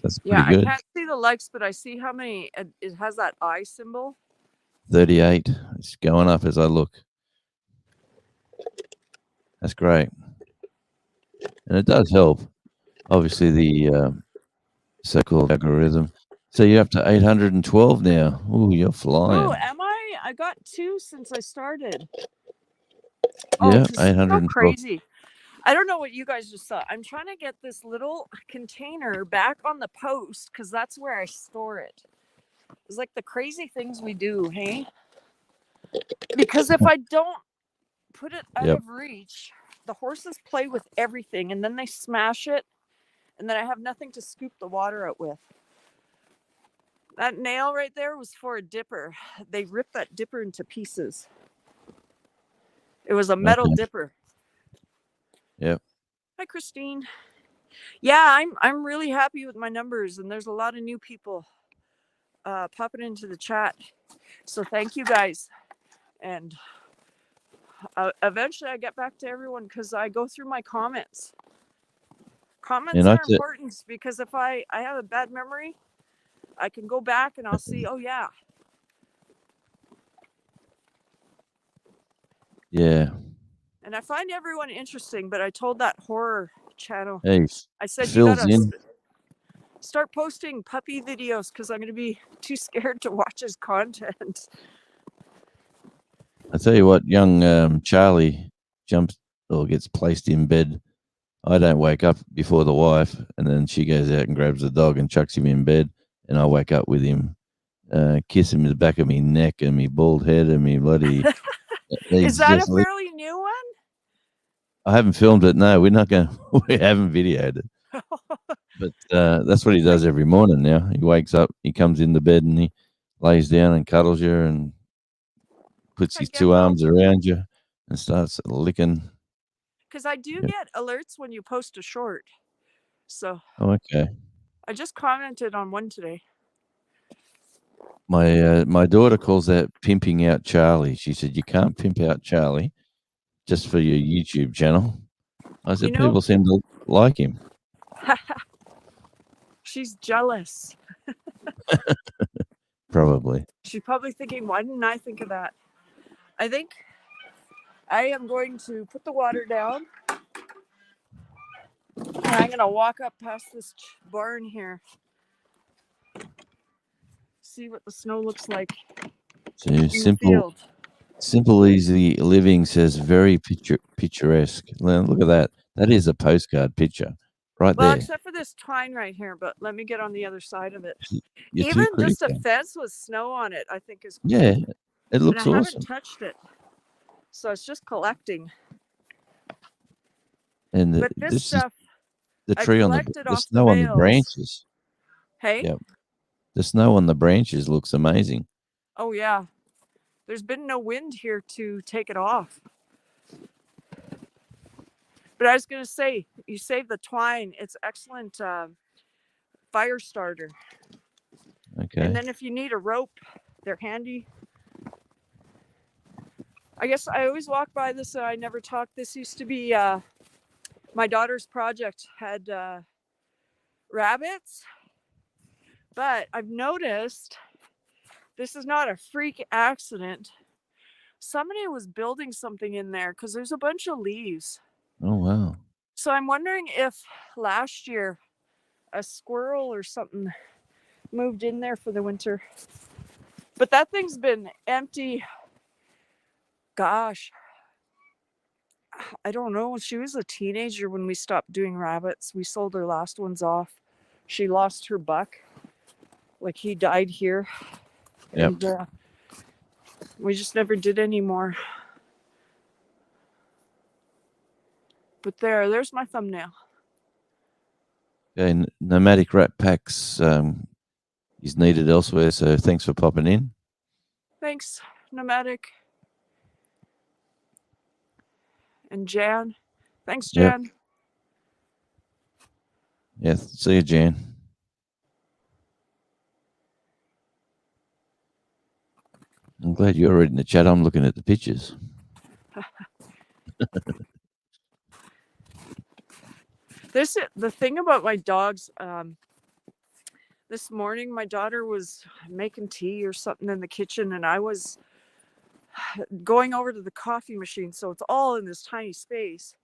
That's pretty good. I can't see the likes, but I see how many. It has that eye symbol. 38. It's going up as I look. That's great. And it does help. Obviously, the so-called algorithm. So you're up to 812 now. Ooh, you're flying. Oh, am I? I got 2 since I started. Yeah, 812. So crazy. I don't know what you guys just saw. I'm trying to get this little container back on the post because that's where I store it. It's like the crazy things we do, hey? Because if I don't put it out of reach, the horses play with everything and then they smash it, and then I have nothing to scoop the water out with. That nail right there was for a dipper. They ripped that dipper into pieces. It was a metal dipper. Yep. Hi, Christine. Yeah, I'm really happy with my numbers, and there's a lot of new people popping into the chat. So thank you guys. And eventually I get back to everyone because I go through my comments. Comments are important because if I have a bad memory, I can go back and I'll see, oh yeah. Yeah. And I find everyone interesting, but I told that horror channel, I said, you gotta start posting puppy videos because I'm going to be too scared to watch his content. I tell you what, young Charlie jumps or gets placed in bed. I don't wake up before the wife, and then she goes out and grabs the dog and chucks him in bed, and I wake up with him, kiss him in the back of me neck and me bald head and me bloody... Is that a fairly new one? I haven't filmed it. No, we haven't videoed it. But that's what he does every morning now. He wakes up, he comes in the bed, and lays down and cuddles you and puts I his get 2 arms those. around you and starts licking. Because I do Yeah. get alerts when you post a short. So Oh, okay. I just commented on one today. My daughter calls that pimping out Charlie. She said, "You can't pimp out Charlie just for your YouTube channel." I said, You know, "People seem to like him." she's jealous. Probably. She's probably thinking, why didn't I think of that? I think I am going to put the water down. And I'm going to walk up past this barn here. See what the snow looks like So in the field. simple, easy living says very picturesque. Look at that. That is a postcard picture right Well, there. except for this twine right here, but let me get on the other side of it. You're Even too just a critical. fence with snow on it, I think is cool. Yeah, it And I looks haven't awesome. touched it. So it's just collecting. And But this this is stuff, the I tree on the collected off the snow on the bales. branches. Hey? Yep. The snow on the branches looks amazing. Oh, yeah. There's been no wind here to take it off. But I was going to say, you save the twine. It's excellent fire starter. Okay. And then if you need a rope, they're handy. I guess I always walk by this. I never talked. This used to be my daughter's project had rabbits. But I've noticed this is not a freak accident. Somebody was building something in there because there's a bunch of leaves. Oh, wow. So I'm wondering if last year a squirrel or something moved in there for the winter. But that thing's been empty. Gosh, I don't know. She was a teenager when we stopped doing rabbits. We sold her last ones off. She lost her buck. Like he died here. Yep. And we just never did any more. But there's my thumbnail. Okay, nomadic rat packs is needed elsewhere, so thanks for popping in. Thanks, Nomadic. And Jan. Thanks, Yep. Jan. Yeah, see you, Jan. I'm glad you're reading the chat. I'm looking at the pictures. The thing about my dogs, this morning my daughter was making tea or something in the kitchen, and I was going over to the coffee machine, so it's all in this tiny space.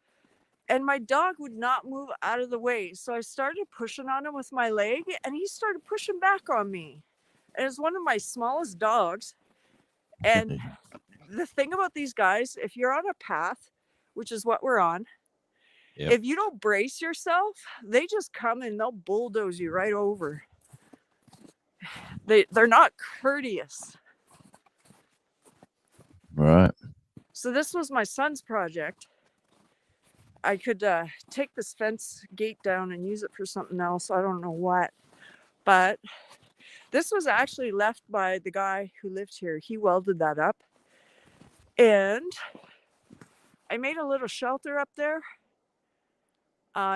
And my dog would not move out of the way. So I started pushing on him with my leg, and he started pushing back on me. And it's one of my smallest dogs. And the thing about these guys, if you're on a path, which is what we're on, Yep. if you don't brace yourself, they just come and they'll bulldoze you right over. They're not courteous. Right. So this was my son's project. I could take this fence gate down and use it for something else. I don't know what. But this was actually left by the guy who lived here. He welded that up. And I made a little shelter up there.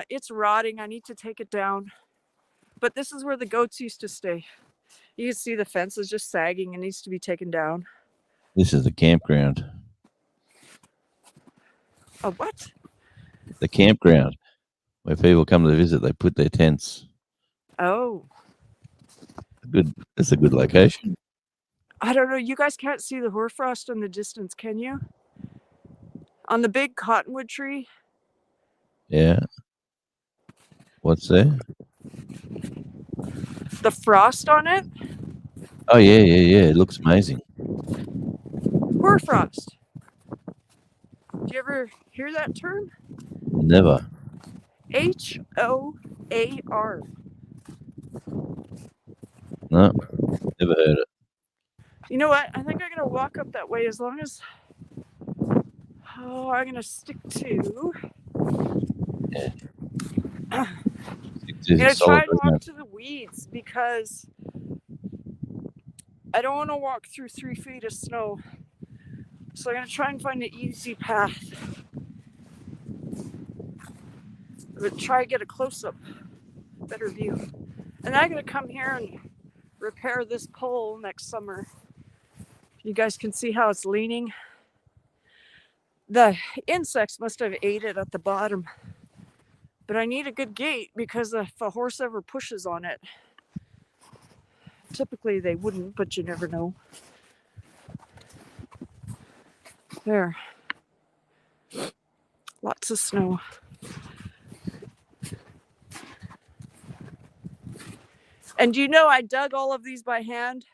It's rotting. I need to take it down. But this is where the goats used to stay. You can see the fence is just sagging and needs to be taken down. This is the campground. A what? The campground where people come to visit. They put their tents. Oh. It's a good location. I don't know. You guys can't see the hoarfrost in the distance, can you? On the big cottonwood tree. Yeah. What's there? The frost on it. Oh, yeah. It looks amazing. Hoarfrost. Do you ever hear that term? Never. H-O-A-R. No, never heard it. You know what? I think I'm going to walk up that way as long as... Oh, I'm going to stick to... Yeah. I'm going to try and walk to the weeds because I don't want to walk through 3 feet of snow. So I'm going to try and find an easy path. But try to get a close-up, better view. And I'm going to come here and repair this pole next summer. You guys can see how it's leaning. The insects must have ate it at the bottom. But I need a good gate because if a horse ever pushes on it, typically they wouldn't, but you never know. There. Lots of snow. And do you know I dug all of these by hand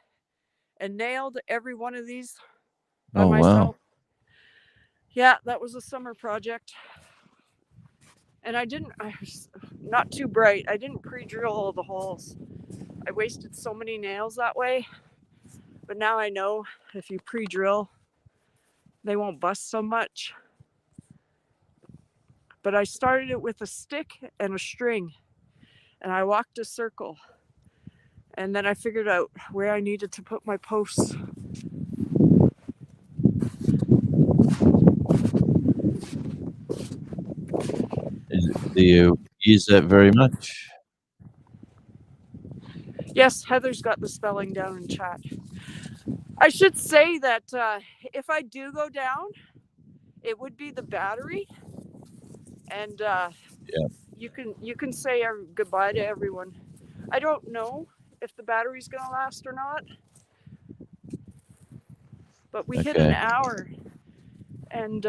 and nailed every one of these by myself? Wow. Yeah, that was a summer project. And I was not too bright. I didn't pre-drill all the holes. I wasted so many nails that way. But now I know if you pre-drill, they won't bust so much. But I started it with a stick and a string. And I walked a circle. And then I figured out where I needed to put my posts. Do you use that very much? Yes, Heather's got the spelling down in chat. I should say that if I do go down, it would be the battery. And you can say goodbye to everyone. I don't know if the battery's going to last or not. But we hit an hour. And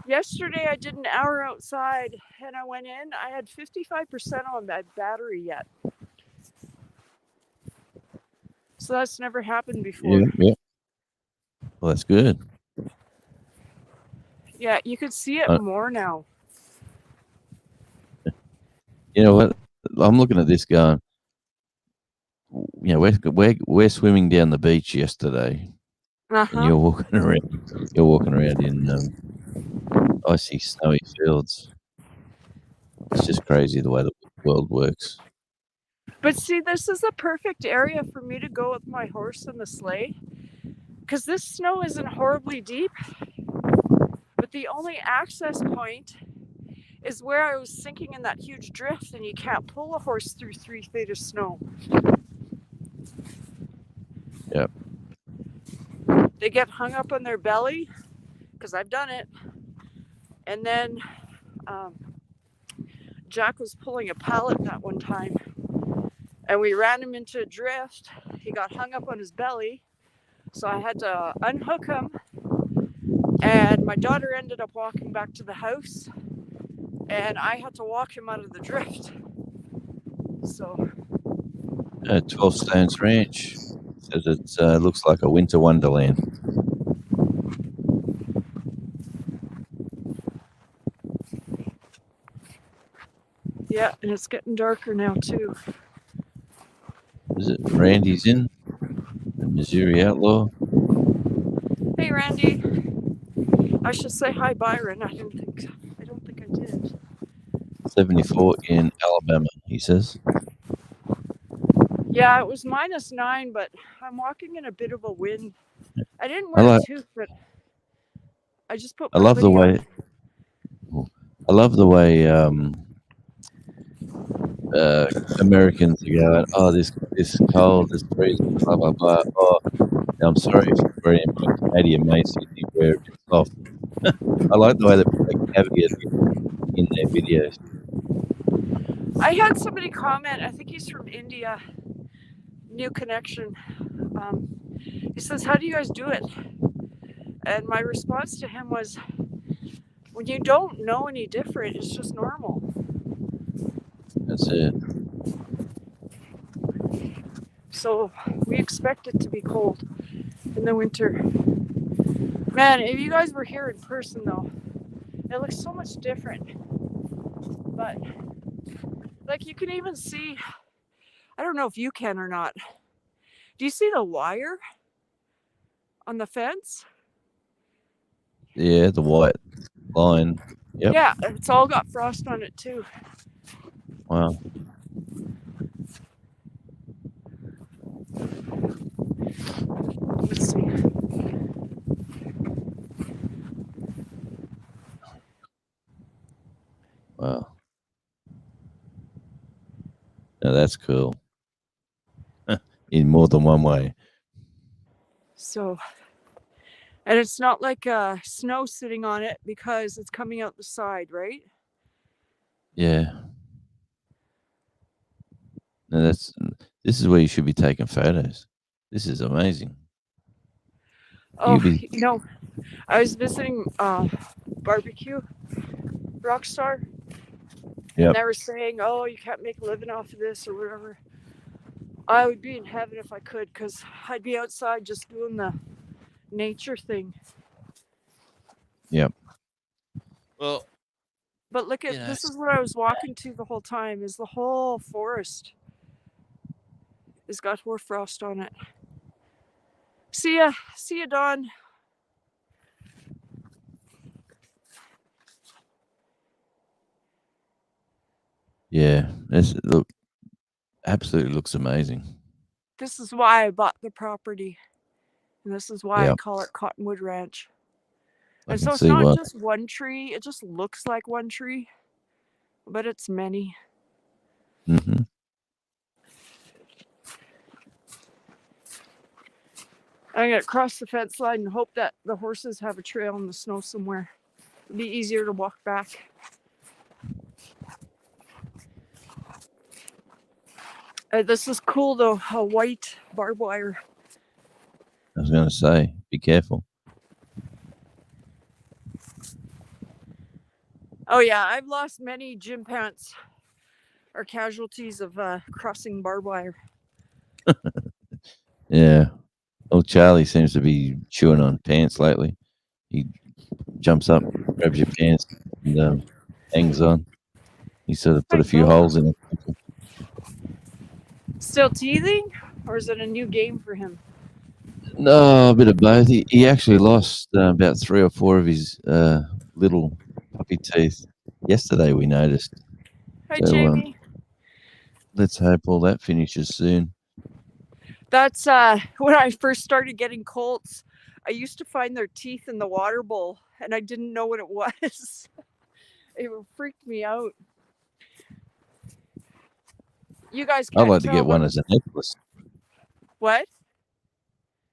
yesterday I did an hour outside and I went in. I had 55% on that battery yet. So that's never happened before. Yeah. Well, that's good. Yeah, you could see it more now. You know what? I'm looking at this going, you know, we're swimming down the beach yesterday, and you're walking around in icy, snowy fields. It's just crazy the way the world works. But see, this is a perfect area for me to go with my horse and the sleigh, because this snow isn't horribly deep, but the only access point is where I was sinking in that huge drift, and you can't pull a horse through 3 feet of snow. Yep. They get hung up on their belly, because I've done it. And then Jack was pulling a pallet that one time, and we ran him into a drift. He got hung up on his belly, so I had to unhook him, and my daughter ended up walking back to the house, and I had to walk him out of the drift. So 12 Stones Ranch says it looks like a winter wonderland. yeah, and it's getting darker now too. Is it Randy's in? The Missouri Outlaw? Hey Randy. I should say hi Byron. I don't think I did. 74 in Alabama, he says. Yeah, it was -9, but I'm walking in a bit of a wind. I didn't wear a tooth, but I just put my hoodie on. I love the way Americans are going, oh, this cold, this freezing, blah, blah, blah. Oh, I'm sorry if you're wearing my Canadian mates, you wear a bit soft. I like the way they put the caveat in their videos. I had somebody comment, I think he's from India, new connection. He says, how do you guys do it? And my response to him was, when you don't know any different, it's just normal. That's it. So we expect it to be cold in the winter. Man, if you guys were here in person though, it looks so much different. But like you can even see, I don't know if you can or not. Do you see the wire on the fence? Yeah, the white line. Yep. Yeah, it's all got frost on it too. Wow. Let's see. Wow. Now that's cool. In more than one way. So, and it's not like snow sitting on it because it's coming out the side, right? Yeah. Now this is where you should be taking photos. This is amazing. Oh, You be I was visiting barbecue Rockstar, and Yep. they were saying, "Oh, you can't make a living off of this or whatever." I would be in heaven if I could, because I'd be outside just doing the nature thing. Yep. Well, But look at this is what I was walking to the whole time. Is the whole forest has got hoarfrost on it. See ya, Dawn. yeah. Absolutely looks amazing. This is why I bought the property, and this is why I Yep. call it Cottonwood Ranch. I And can so it's see not why. just one tree. It just looks like one tree, but it's many. Mm-hmm. I'm gonna cross the fence line and hope that the horses have a trail in the snow somewhere. It'd be easier to walk back. This is cool though, a white barbed wire. I was going to say, be careful. Oh yeah, I've lost many gym pants or casualties of crossing barbed wire. Yeah. Well, Charlie seems to be chewing on pants lately. He jumps up, grabs your pants, and hangs on. He sort of put a few holes in it. Still teething, or is it a new game for him? No, a bit of both. He actually lost about 3 or 4 of his little puppy teeth yesterday, we noticed. Hi, So Jamie. let's hope all that finishes soon. That's when I first started getting colts. I used to find their teeth in the water bowl, and I didn't know what it was. It freaked me out. You guys I'd can't like to tell, get but one as a necklace. what?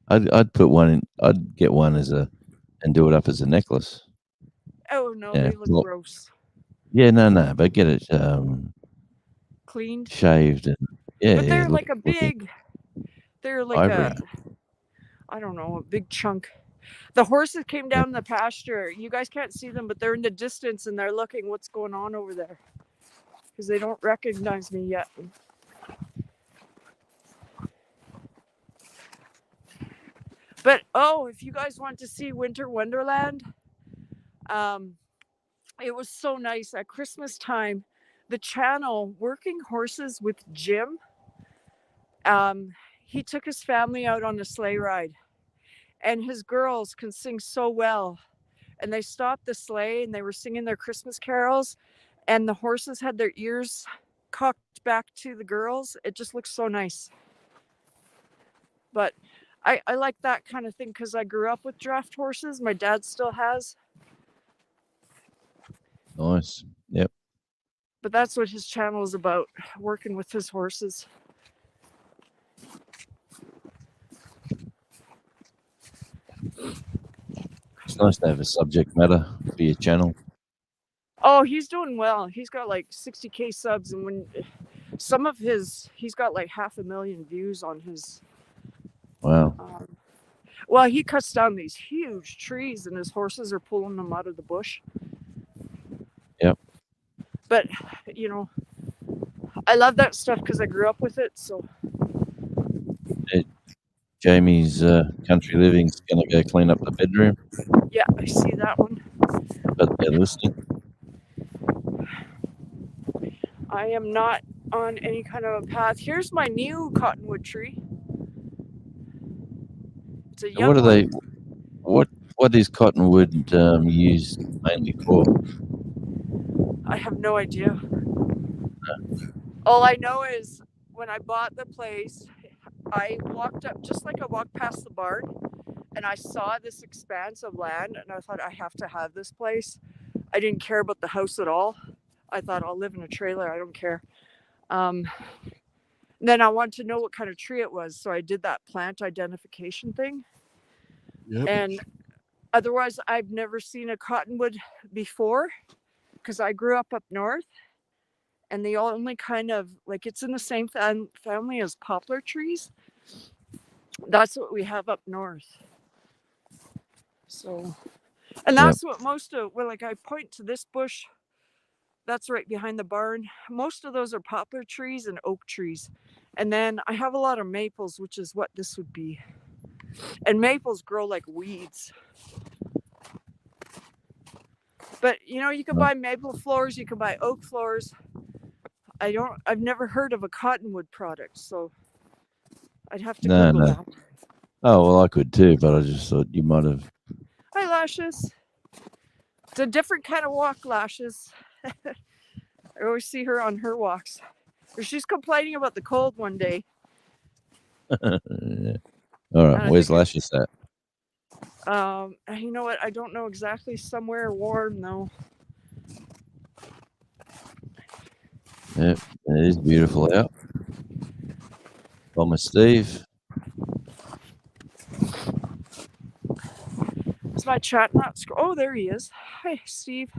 I'd put one in. I'd get one and do it up as a necklace. Oh no, Yeah. they look gross. Yeah, no, but get it Cleaned. shaved and yeah. But they're yeah, like a big. They're like ivory. I don't know, a big chunk. The horses came down the pasture. You guys can't see them, but they're in the distance and they're looking what's going on over there because they don't recognize me yet. But oh, if you guys want to see Winter Wonderland, it was so nice at Christmas time. The channel Working Horses with Jim, he took his family out on a sleigh ride, and his girls can sing so well. And they stopped the sleigh and they were singing their Christmas carols, and the horses had their ears cocked back to the girls. It just looks so nice. But I like that kind of thing because I grew up with draft horses. My dad still has. Nice. Yep. But that's what his channel is about, working with his horses. It's nice to have a subject matter for your channel. Oh, he's doing well. He's got like 60K subs, and when some of his, he's got like 500,000 views on his. Wow. Well, he cuts down these huge trees, and his horses are pulling them out of the bush. Yep. But you know, I love that stuff because I grew up with it. So Jamie's country living's going to go clean up the bedroom, yeah, I see that one. but they're listening. I am not on any kind of a path. Here's my new cottonwood tree. It's a young What are one. they? What is cottonwood used mainly for? I have no idea. All I know is when I bought the place, I walked up, just like I walked past the barn, and I saw this expanse of land, and I thought, I have to have this place. I didn't care about the house at all. I thought, I'll live in a trailer. I don't care. Then I wanted to know what kind of tree it was, so I did that plant identification thing. Yep. And otherwise, I've never seen a cottonwood before, because I grew up north, and the only kind of, like, it's in the same family as poplar trees. That's what we have up north. So, and that's what most of, well, like I point to this bush, that's right behind the barn. Most of those are poplar trees and oak trees. And then I have a lot of maples, which is what this would be. And maples grow like weeds. But you know, you can buy maple floors, you can buy oak floors. I've never heard of a cottonwood product, so I'd have to Google that. Oh, well, I could too, but I just thought you might have. Hi, Lashes. It's a different kind of walk, Lashes. I always see her on her walks. She's complaining about the cold one day. All right, where's Lashes at? You know what? I don't know exactly. Somewhere warm, though. Yep, it is beautiful out. Thomas Steve. Is my chat not? Oh, there he is. Hi, Steve.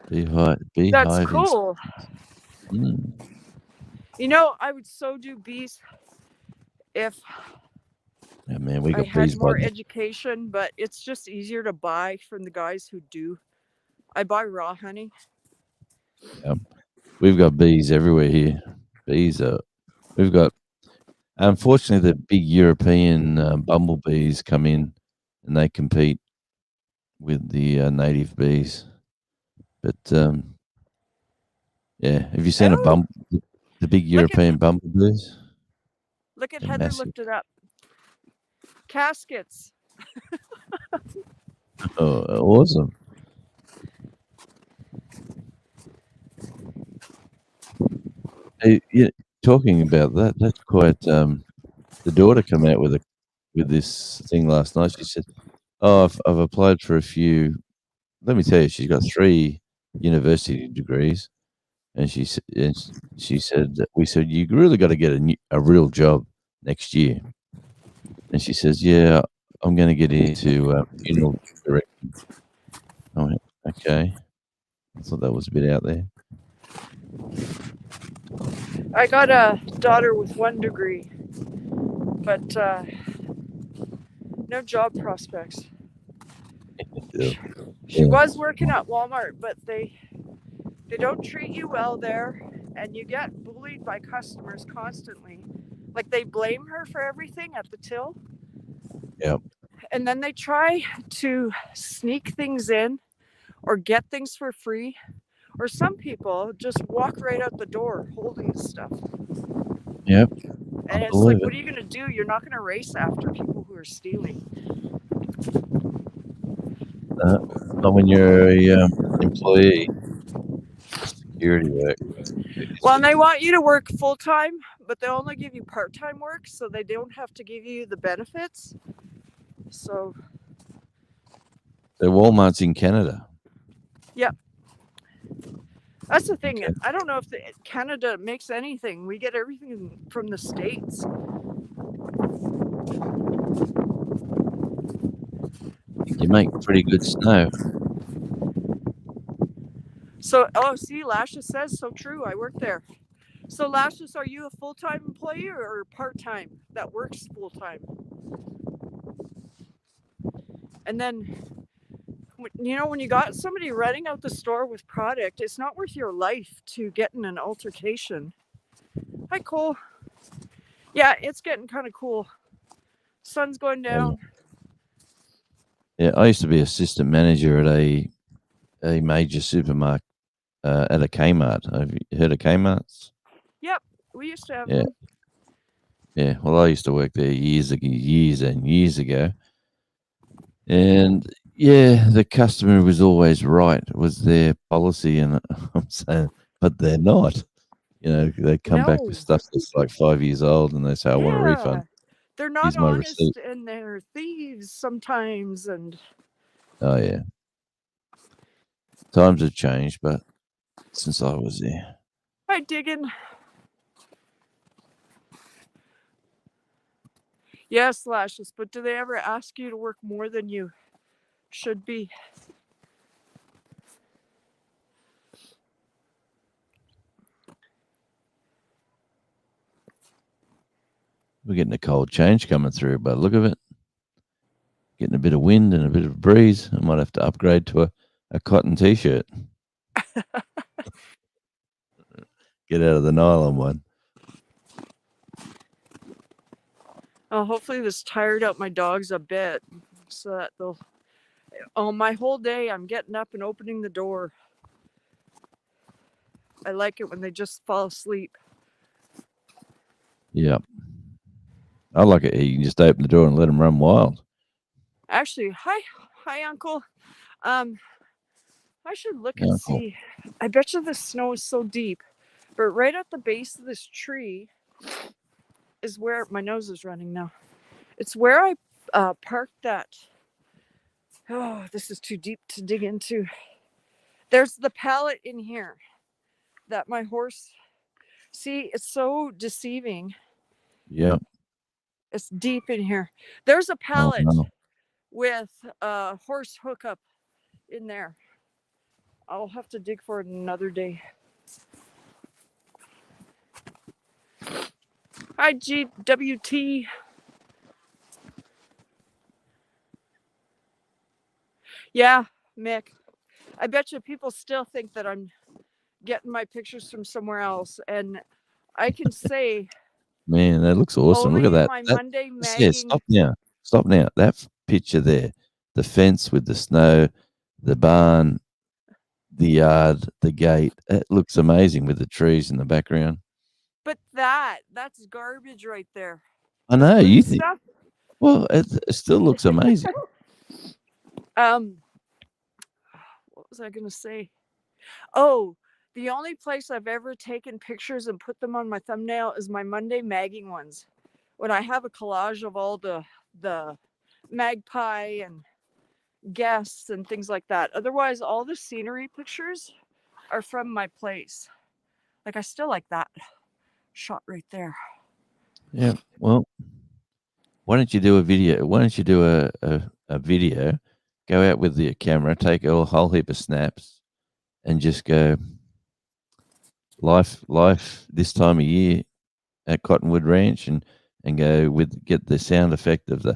Beehive. That's cool. Mm. You know, I would so do bees if we got I had bees more education, but it's just easier to buy from the guys who do. I buy raw honey. Yep. We've got bees everywhere here. Bees are. We've got. Unfortunately, the big European bumblebees come in, and they compete with the native bees. But yeah, have you seen the big European bumblebees? Look at Heather looked it up. Caskets. Oh, awesome. Hey, yeah, talking about that, that's quite. The daughter came out with this thing last night. She said, "Oh, I've applied for a few." Let me tell you, she's got 3 university degrees, and she said, "We said you really got to get a real job next year." And she says, "Yeah, I'm going to get into funeral directing." I went, "Okay." I thought that was a bit out there. I got a daughter with 1 degree, but no job prospects. She was working at Walmart, but they don't treat you well there, and you get bullied by customers constantly. Like, they blame her for everything at the till. Yep. And then they try to sneak things in or get things for free. Or some people just walk right out the door holding the stuff. Yep. And it's like, what are you going to do? You're not going to race after people who are stealing. Not when you're a employee. Security work. Well, and they want you to work full time, but they only give you part-time work, so they don't have to give you the benefits. So the Walmart's in Canada. Yep. That's the thing. Okay. I don't know if Canada makes anything. We get everything from the States. You make pretty good snow. So, see, Lashes says so true. I work there. So, Lashes, are you a full-time employee or part-time that works full-time? And then, you know, when you got somebody running out the store with product, it's not worth your life to get in an altercation. Hi, Cole. Yeah, it's getting kind of cool. Sun's going down. Yeah, I used to be assistant manager at a major supermarket at a Kmart. Have you heard of Kmart's? Yep, we used to have them. Yeah, well, I used to work there years and years ago. And Yeah, the customer was always right. It was their policy, and I'm saying, but they're not. You know, they come back with No. stuff that's like 5 years old, and they say, "I want a Yeah. refund. They're not Here's my receipt." honest and they're thieves sometimes. And Oh yeah, times have changed, but since I was there, hi, Diggin. Yes, Lashes, but do they ever ask you to work more than you should be? we're getting a cold change coming through. By the look of it, getting a bit of wind and a bit of breeze. I might have to upgrade to a cotton t-shirt. Get out of the nylon one. Hopefully this tired out my dogs a bit so that they'll. Oh, my whole day I'm getting up and opening the door. I like it when they just fall asleep. Yeah, I like it. You can just open the door and let them run wild. Actually, hi, Uncle. I should look Yeah, and cool. see. I bet you the snow is so deep, but right at the base of this tree is where my nose is running now. It's where I parked that. Oh, this is too deep to dig into. There's the pallet in here that my horse. See, it's so deceiving. Yeah. It's deep in here. There's a Oh, pallet no. with a horse hookup in there. I'll have to dig for it another day. Hi, GWT. Yeah, Mick. I bet you people still think that I'm getting my pictures from somewhere else. And I can say Man, that looks awesome. Look at only that. my That Monday yeah, magging. stop now. Stop now. That picture there, the fence with the snow, the barn, the yard, the gate. It looks amazing with the trees in the background. But that's garbage right there. I The know blue you think. stuff. Well, it still looks amazing. What was I gonna say? Oh, the only place I've ever taken pictures and put them on my thumbnail is my Monday magging ones. When I have a collage of all the magpie and guests and things like that. Otherwise, all the scenery pictures are from my place. Like I still like that shot right there. Yeah. Well, why don't you do a video? Why don't you do a video? Go out with your camera, take a whole heap of snaps, and just go life this time of year at Cottonwood Ranch, and go with get the sound effect of the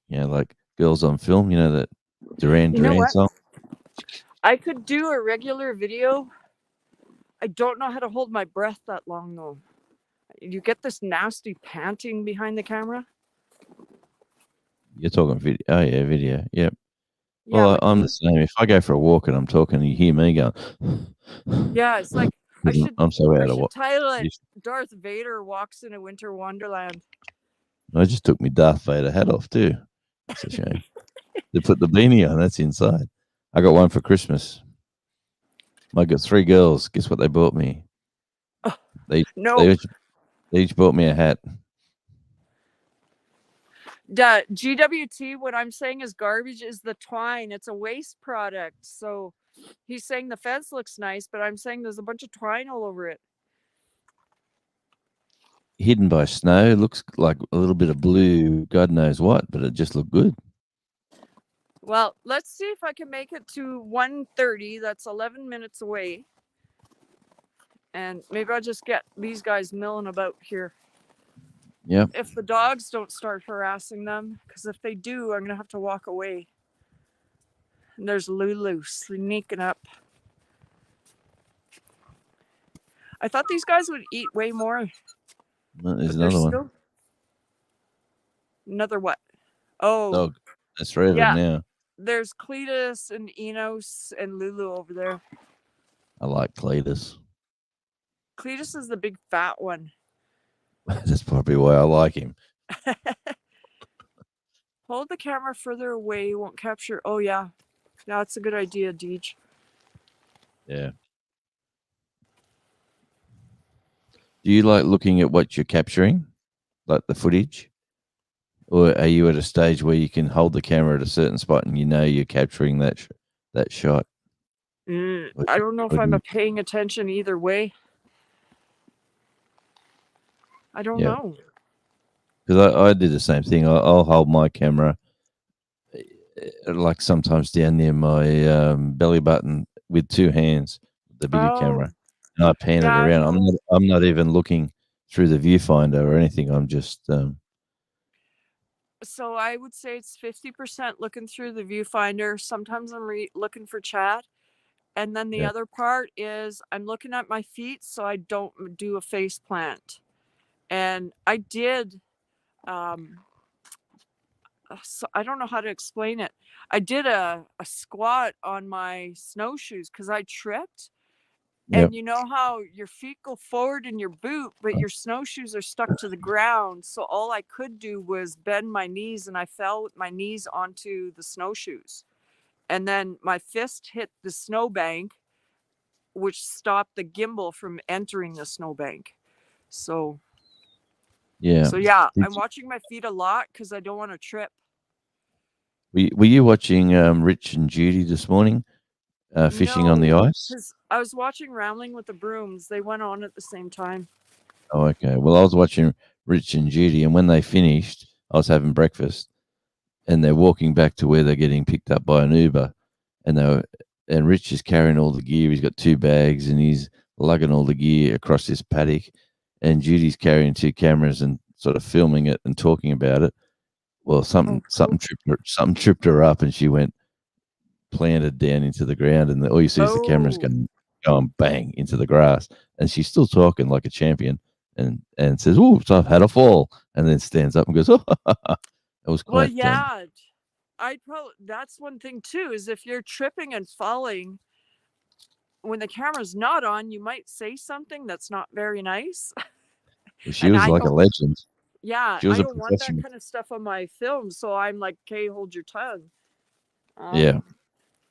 you know, like Girls on Film, you know, that Duran You know Duran what? song. I could do a regular video. I don't know how to hold my breath that long though. You get this nasty panting behind the camera. You're talking video. Oh yeah, video. Yep. Yeah, Well, like I'm the same. If I go for a walk and I'm talking, you hear me going. yeah, it's like I should I'm so I out of should what. title it Darth Vader walks in a winter wonderland. I just took my Darth Vader hat off too. It's a shame. They put the beanie on. That's inside. I got one for Christmas. I got 3 girls. Guess what they bought me? Oh, They no, they each bought me a hat. GWT, what I'm saying is garbage is the twine. It's a waste product. So he's saying the fence looks nice, but I'm saying there's a bunch of twine all over it. Hidden by snow. Looks like a little bit of blue, God knows what, but it just looked good. Well, let's see if I can make it to 1:30. That's 11 minutes away. And maybe I'll just get these guys milling about here. Yep. If the dogs don't start harassing them, because if they do, I'm going to have to walk away. And there's Lulu sneaking up. I thought these guys would eat way more. There's another one. Still... Another what? Oh, Dog. That's 3 of them now. There's Cletus and Enos and Lulu over there. I like Cletus. Cletus is the big fat one. That's probably why I like him. Hold the camera further away. You won't capture. Oh, yeah. Yeah, that's a good idea, Deej. Yeah. Do you like looking at what you're capturing, like the footage? Or are you at a stage where you can hold the camera at a certain spot and you know you're capturing that shot? I don't know if I'm paying attention either way. I don't know. Because I do the same thing. I'll hold my camera like sometimes down near my belly button with two hands, the bigger camera, and I pan it Yeah, I around. know. I'm not even looking through the viewfinder or anything. I'm just So I would say it's 50% looking through the viewfinder. Sometimes I'm looking for chat. And then the yeah, other part is I'm looking at my feet so I don't do a face plant. And I did, so I don't know how to explain it. I did a squat on my snowshoes because I tripped. yeah, And you know how your feet go forward in your boot, but your snowshoes are stuck to the ground. So all I could do was bend my knees, and I fell with my knees onto the snowshoes. And then my fist hit the snowbank, which stopped the gimbal from entering the snowbank. So, yeah. yeah, Did I'm watching my feet a lot because I don't want to trip. were you watching Rich and Judy this morning fishing on the No, ice? because I was watching Rambling with the Brooms. They went on at the same time. Oh, okay. Well, I was watching Rich and Judy, and when they finished, I was having breakfast, and they're walking back to where they're getting picked up by an Uber, and and Rich is carrying all the gear. He's got two bags, and he's lugging all the gear across this paddock, and Judy's carrying two cameras and sort of filming it and talking about it. Well, Oh, cool. something tripped her up, and she went planted down into the ground, and all you see is the cameras Oh, going bang into the grass, and she's still talking like a champion, and says, "Oops, I've had a fall," and then stands up and goes, "Oh." It was well, quite yeah. I'd probably, that's one thing too, is if you're tripping and falling when the camera's not on, you might say something that's not very nice. well, she And was I like a don't, legend. yeah, She was I a don't want that professional. kind of stuff on my film. So I'm like, okay, hold your tongue. Yeah. Um,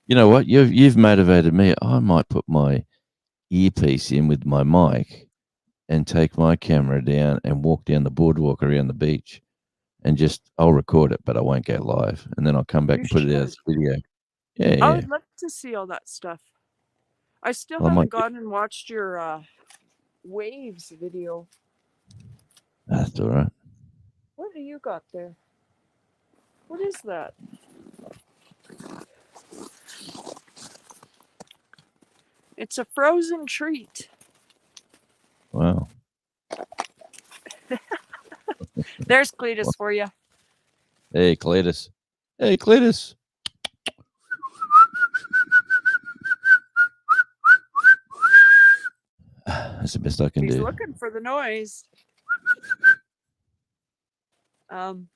You know what? You've motivated me. I might put my earpiece in with my mic and take my camera down and walk down the boardwalk around the beach and just I'll record it, but I won't go live. And then I'll come back you and put it out should. as a video. Yeah, I yeah. would love to see all that stuff. I still I might haven't gone and watched your waves video. That's all right. What do you got there? What is that? It's a frozen treat. Wow. There's Cletus for you. Hey, Cletus. Hey, Cletus. That's the best I can He's do. looking for the noise. I'm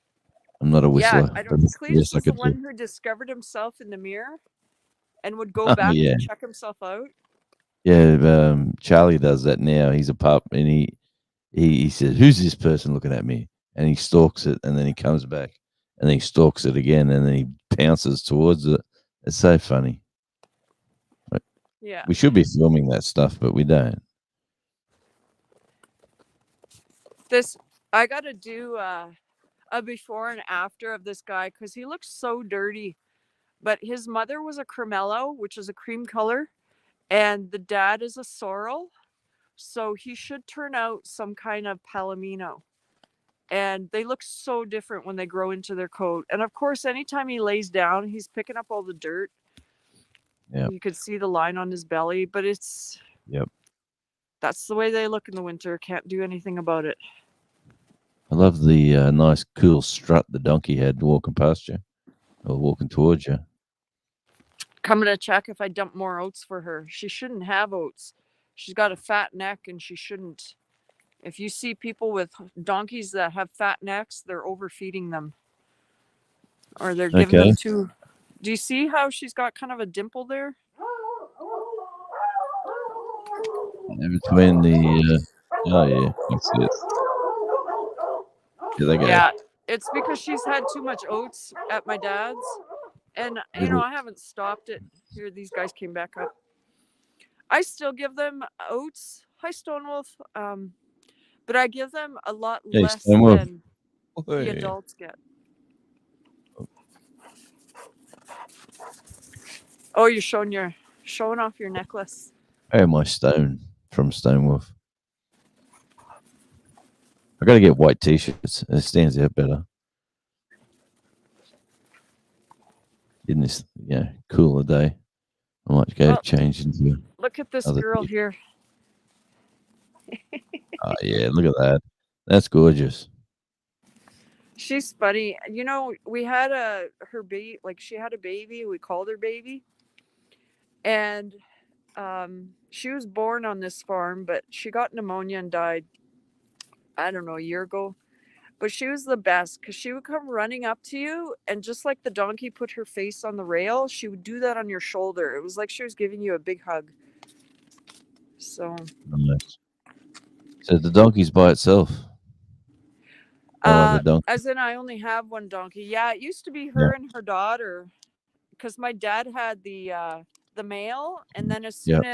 not a Yeah, whistler, I but don't. that's the Cletus best I was the could do. one who discovered himself in the mirror and would go Oh, back yeah. to check himself out. Yeah, Charlie does that now. He's a pup, and he says, "Who's this person looking at me?" And he stalks it, and then he comes back, and then he stalks it again, and then he pounces towards it. It's so funny. Like, Yeah. we should be filming that stuff, but we don't. This, I got to do a before and after of this guy because he looks so dirty. But his mother was a cremello, which is a cream color, and the dad is a sorrel. So he should turn out some kind of palomino. And they look so different when they grow into their coat. And of course, anytime he lays down, he's picking up all the dirt. Yeah. You could see the line on his belly, but Yep. that's the way they look in the winter. Can't do anything about it. I love the nice, cool strut the donkey had walking past you or walking towards you. Coming to check if I dump more oats for her. She shouldn't have oats. She's got a fat neck and she shouldn't. If you see people with donkeys that have fat necks, they're overfeeding them or they're giving Okay. them too. Do you see how she's got kind of a dimple there? In between the, oh yeah, I see it. Here they go. Yeah. It's because she's had too much oats at my dad's. And, Little, I haven't stopped it. Here, these guys came back up. I still give them oats. Hi, Stonewolf. But I give them a lot yeah, less Stonewolf. than the Hey. adults get. Oh, you're showing off your necklace. Oh, my stone from Stonewolf. I got to get white t-shirts. It stands out better. In this, cooler day, I might go change into Look at this other girl t-shirt. here. Oh, yeah, look at that. That's gorgeous. She's funny. We had her baby, like she had a baby. We called her baby, and she was born on this farm, but she got pneumonia and died. I don't know, a year ago. But she was the best because she would come running up to you, and just like the donkey put her face on the rail, she would do that on your shoulder. It was like she was giving you a big hug. So, Nice. So the donkey's by itself. The donkey. as in, I only have one donkey. Yeah, it used to be her and her daughter, because my dad had the male, and then as soon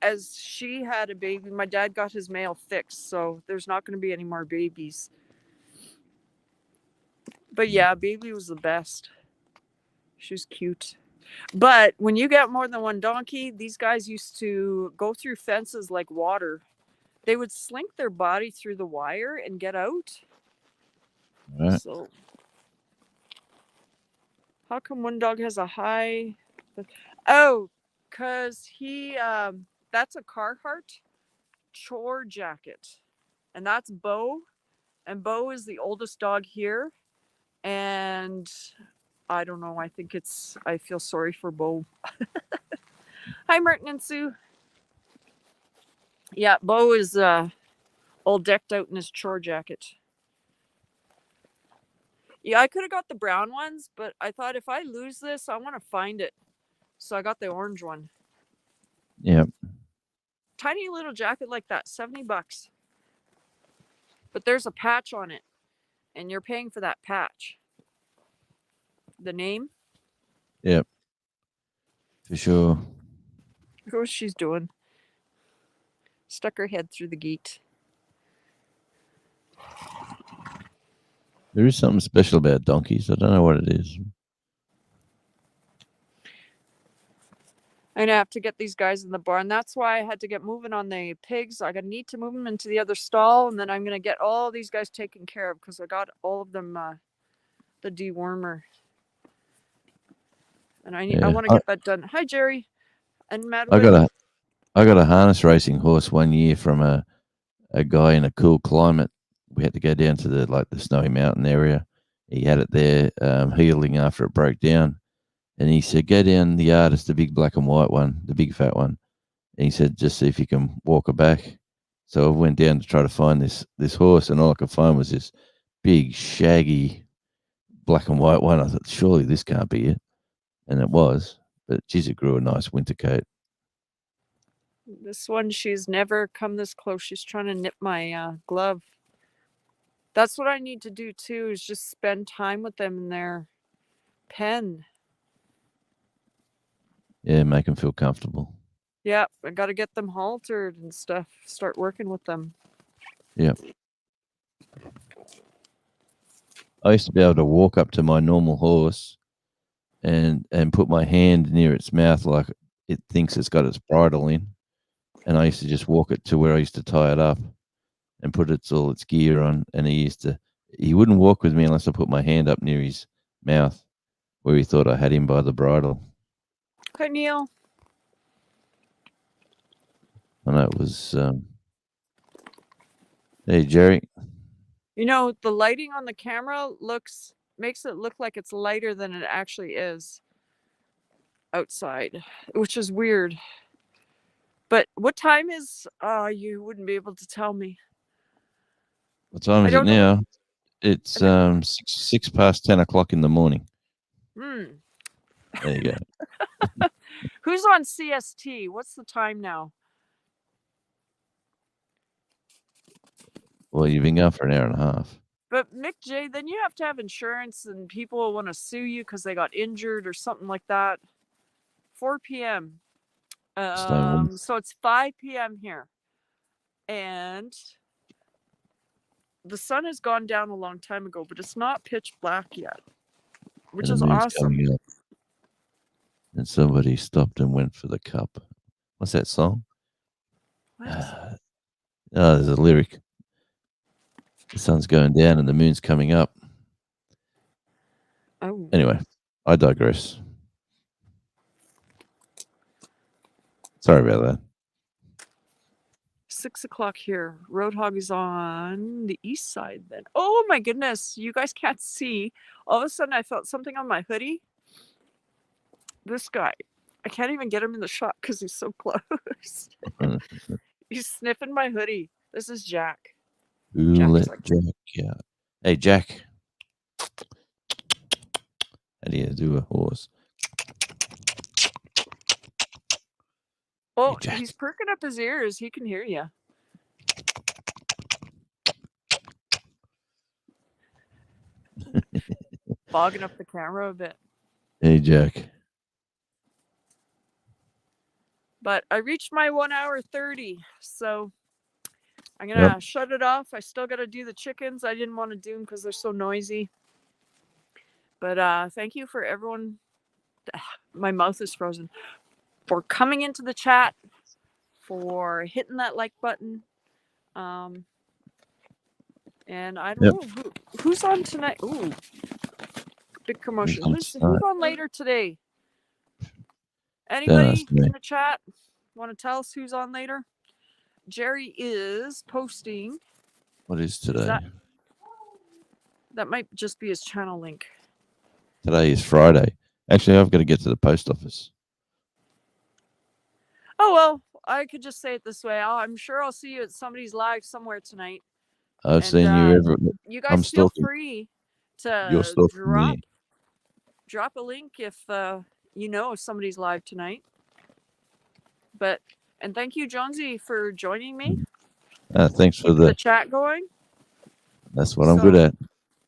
as she had a baby, my dad got his male fixed, so there's not going to be any more babies. But yeah, baby was the best. She was cute. But when you get more than one donkey, these guys used to go through fences like water. They would slink their body through the wire and get out. Right. So how come one dog has a high? Oh, because that's a Carhartt chore jacket. And that's Bo. And Bo is the oldest dog here. And I don't know. I feel sorry for Bo. Hi, Merton and Sue. Yeah, Bo is all decked out in his chore jacket. Yeah, I could have got the brown ones, but I thought if I lose this, I want to find it. So I got the orange one. Yep. Tiny little jacket like that, $70. But there's a patch on it, and you're paying for that patch. The name? Yep. For sure. What she's doing. Stuck her head through the gate. There is something special about donkeys. I don't know what it is. I'm going to have to get these guys in the barn. That's why I had to get moving on the pigs. I need to move them into the other stall, and then I'm going to get all these guys taken care of because I got all of them the dewormer. And I want to get that done. Hi, Jerry and Madeline. I got a harness racing horse one year from a guy in a cool climate. We had to go down to the snowy mountain area. He had it there healing after it broke down. And he said, go down the yard. It's the big black and white one, the big fat one. And he said, just see if you can walk her back. So I went down to try to find this horse, and all I could find was this big, shaggy black and white one. I thought, surely this can't be it. And it was. But geez, it grew a nice winter coat. This one, she's never come this close. She's trying to nip my glove. That's what I need to do too, is just spend time with them in their pen. Yeah, make them feel comfortable. Yeah, I got to get them haltered and stuff. Start working with them. Yeah. I used to be able to walk up to my normal horse and put my hand near its mouth like it thinks it's got its bridle in. And I used to just walk it to where I used to tie it up and put all its gear on. And he wouldn't walk with me unless I put my hand up near his mouth where he thought I had him by the bridle. Hi, Neil. I know it was, hey, Jerry. The lighting on the camera makes it look like it's lighter than it actually is outside, which is weird. But what time is, you wouldn't be able to tell me. What time is it now? It's 6 past 10 o'clock in the morning. There you go. Who's on CST? What's the time now? Well, you've been going for an hour and a half. But Mick J, then you have to have insurance, and people will want to sue you because they got injured or something like that. 4 p.m. Stay warm. So it's 5 p.m. here, and the sun has gone down a long time ago, but it's not pitch black yet, which And is the moon's awesome. coming up. And somebody stopped and went for the cup. What's that song? What? Oh, there's a lyric. The sun's going down and the moon's coming up. Oh, Anyway, I digress. Sorry about that. 6 o'clock here. Roadhog is on the east side then. Oh my goodness, you guys can't see. All of a sudden I felt something on my hoodie. This guy, I can't even get him in the shot because he's so close. He's sniffing my hoodie. This is Jack. Who Jack let is like, Jack out? Hey, Jack. How do you do a horse? oh, Hey, Jack. he's perking up his ears. He can hear you. Fogging up the camera a bit. Hey, Jack. But I reached my 1 hour 30, so I'm gonna shut it off. I still gotta do the chickens. I didn't want to do them because they're so noisy. But thank you for everyone. My mouth is frozen. For coming into the chat, for hitting that like button. And I don't know who's on tonight. Ooh, big commotion. Who's on later today? Anybody in the chat want to tell us who's on later? Jerry is posting. What is today? That might just be his channel link. Today is Friday. Actually, I've got to get to the post office. Oh, well, I could just say it this way. I'm sure I'll see you at somebody's live somewhere tonight. I've seen you everywhere. You guys feel free to drop a link if you know if somebody's live tonight. And thank you, Jonesy, for joining me. Thanks for the chat going. That's what I'm good at.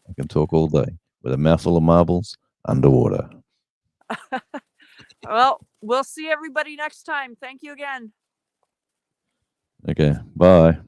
I can talk all day with a mouthful of marbles underwater. Well, we'll see everybody next time. Thank you again. Okay, bye.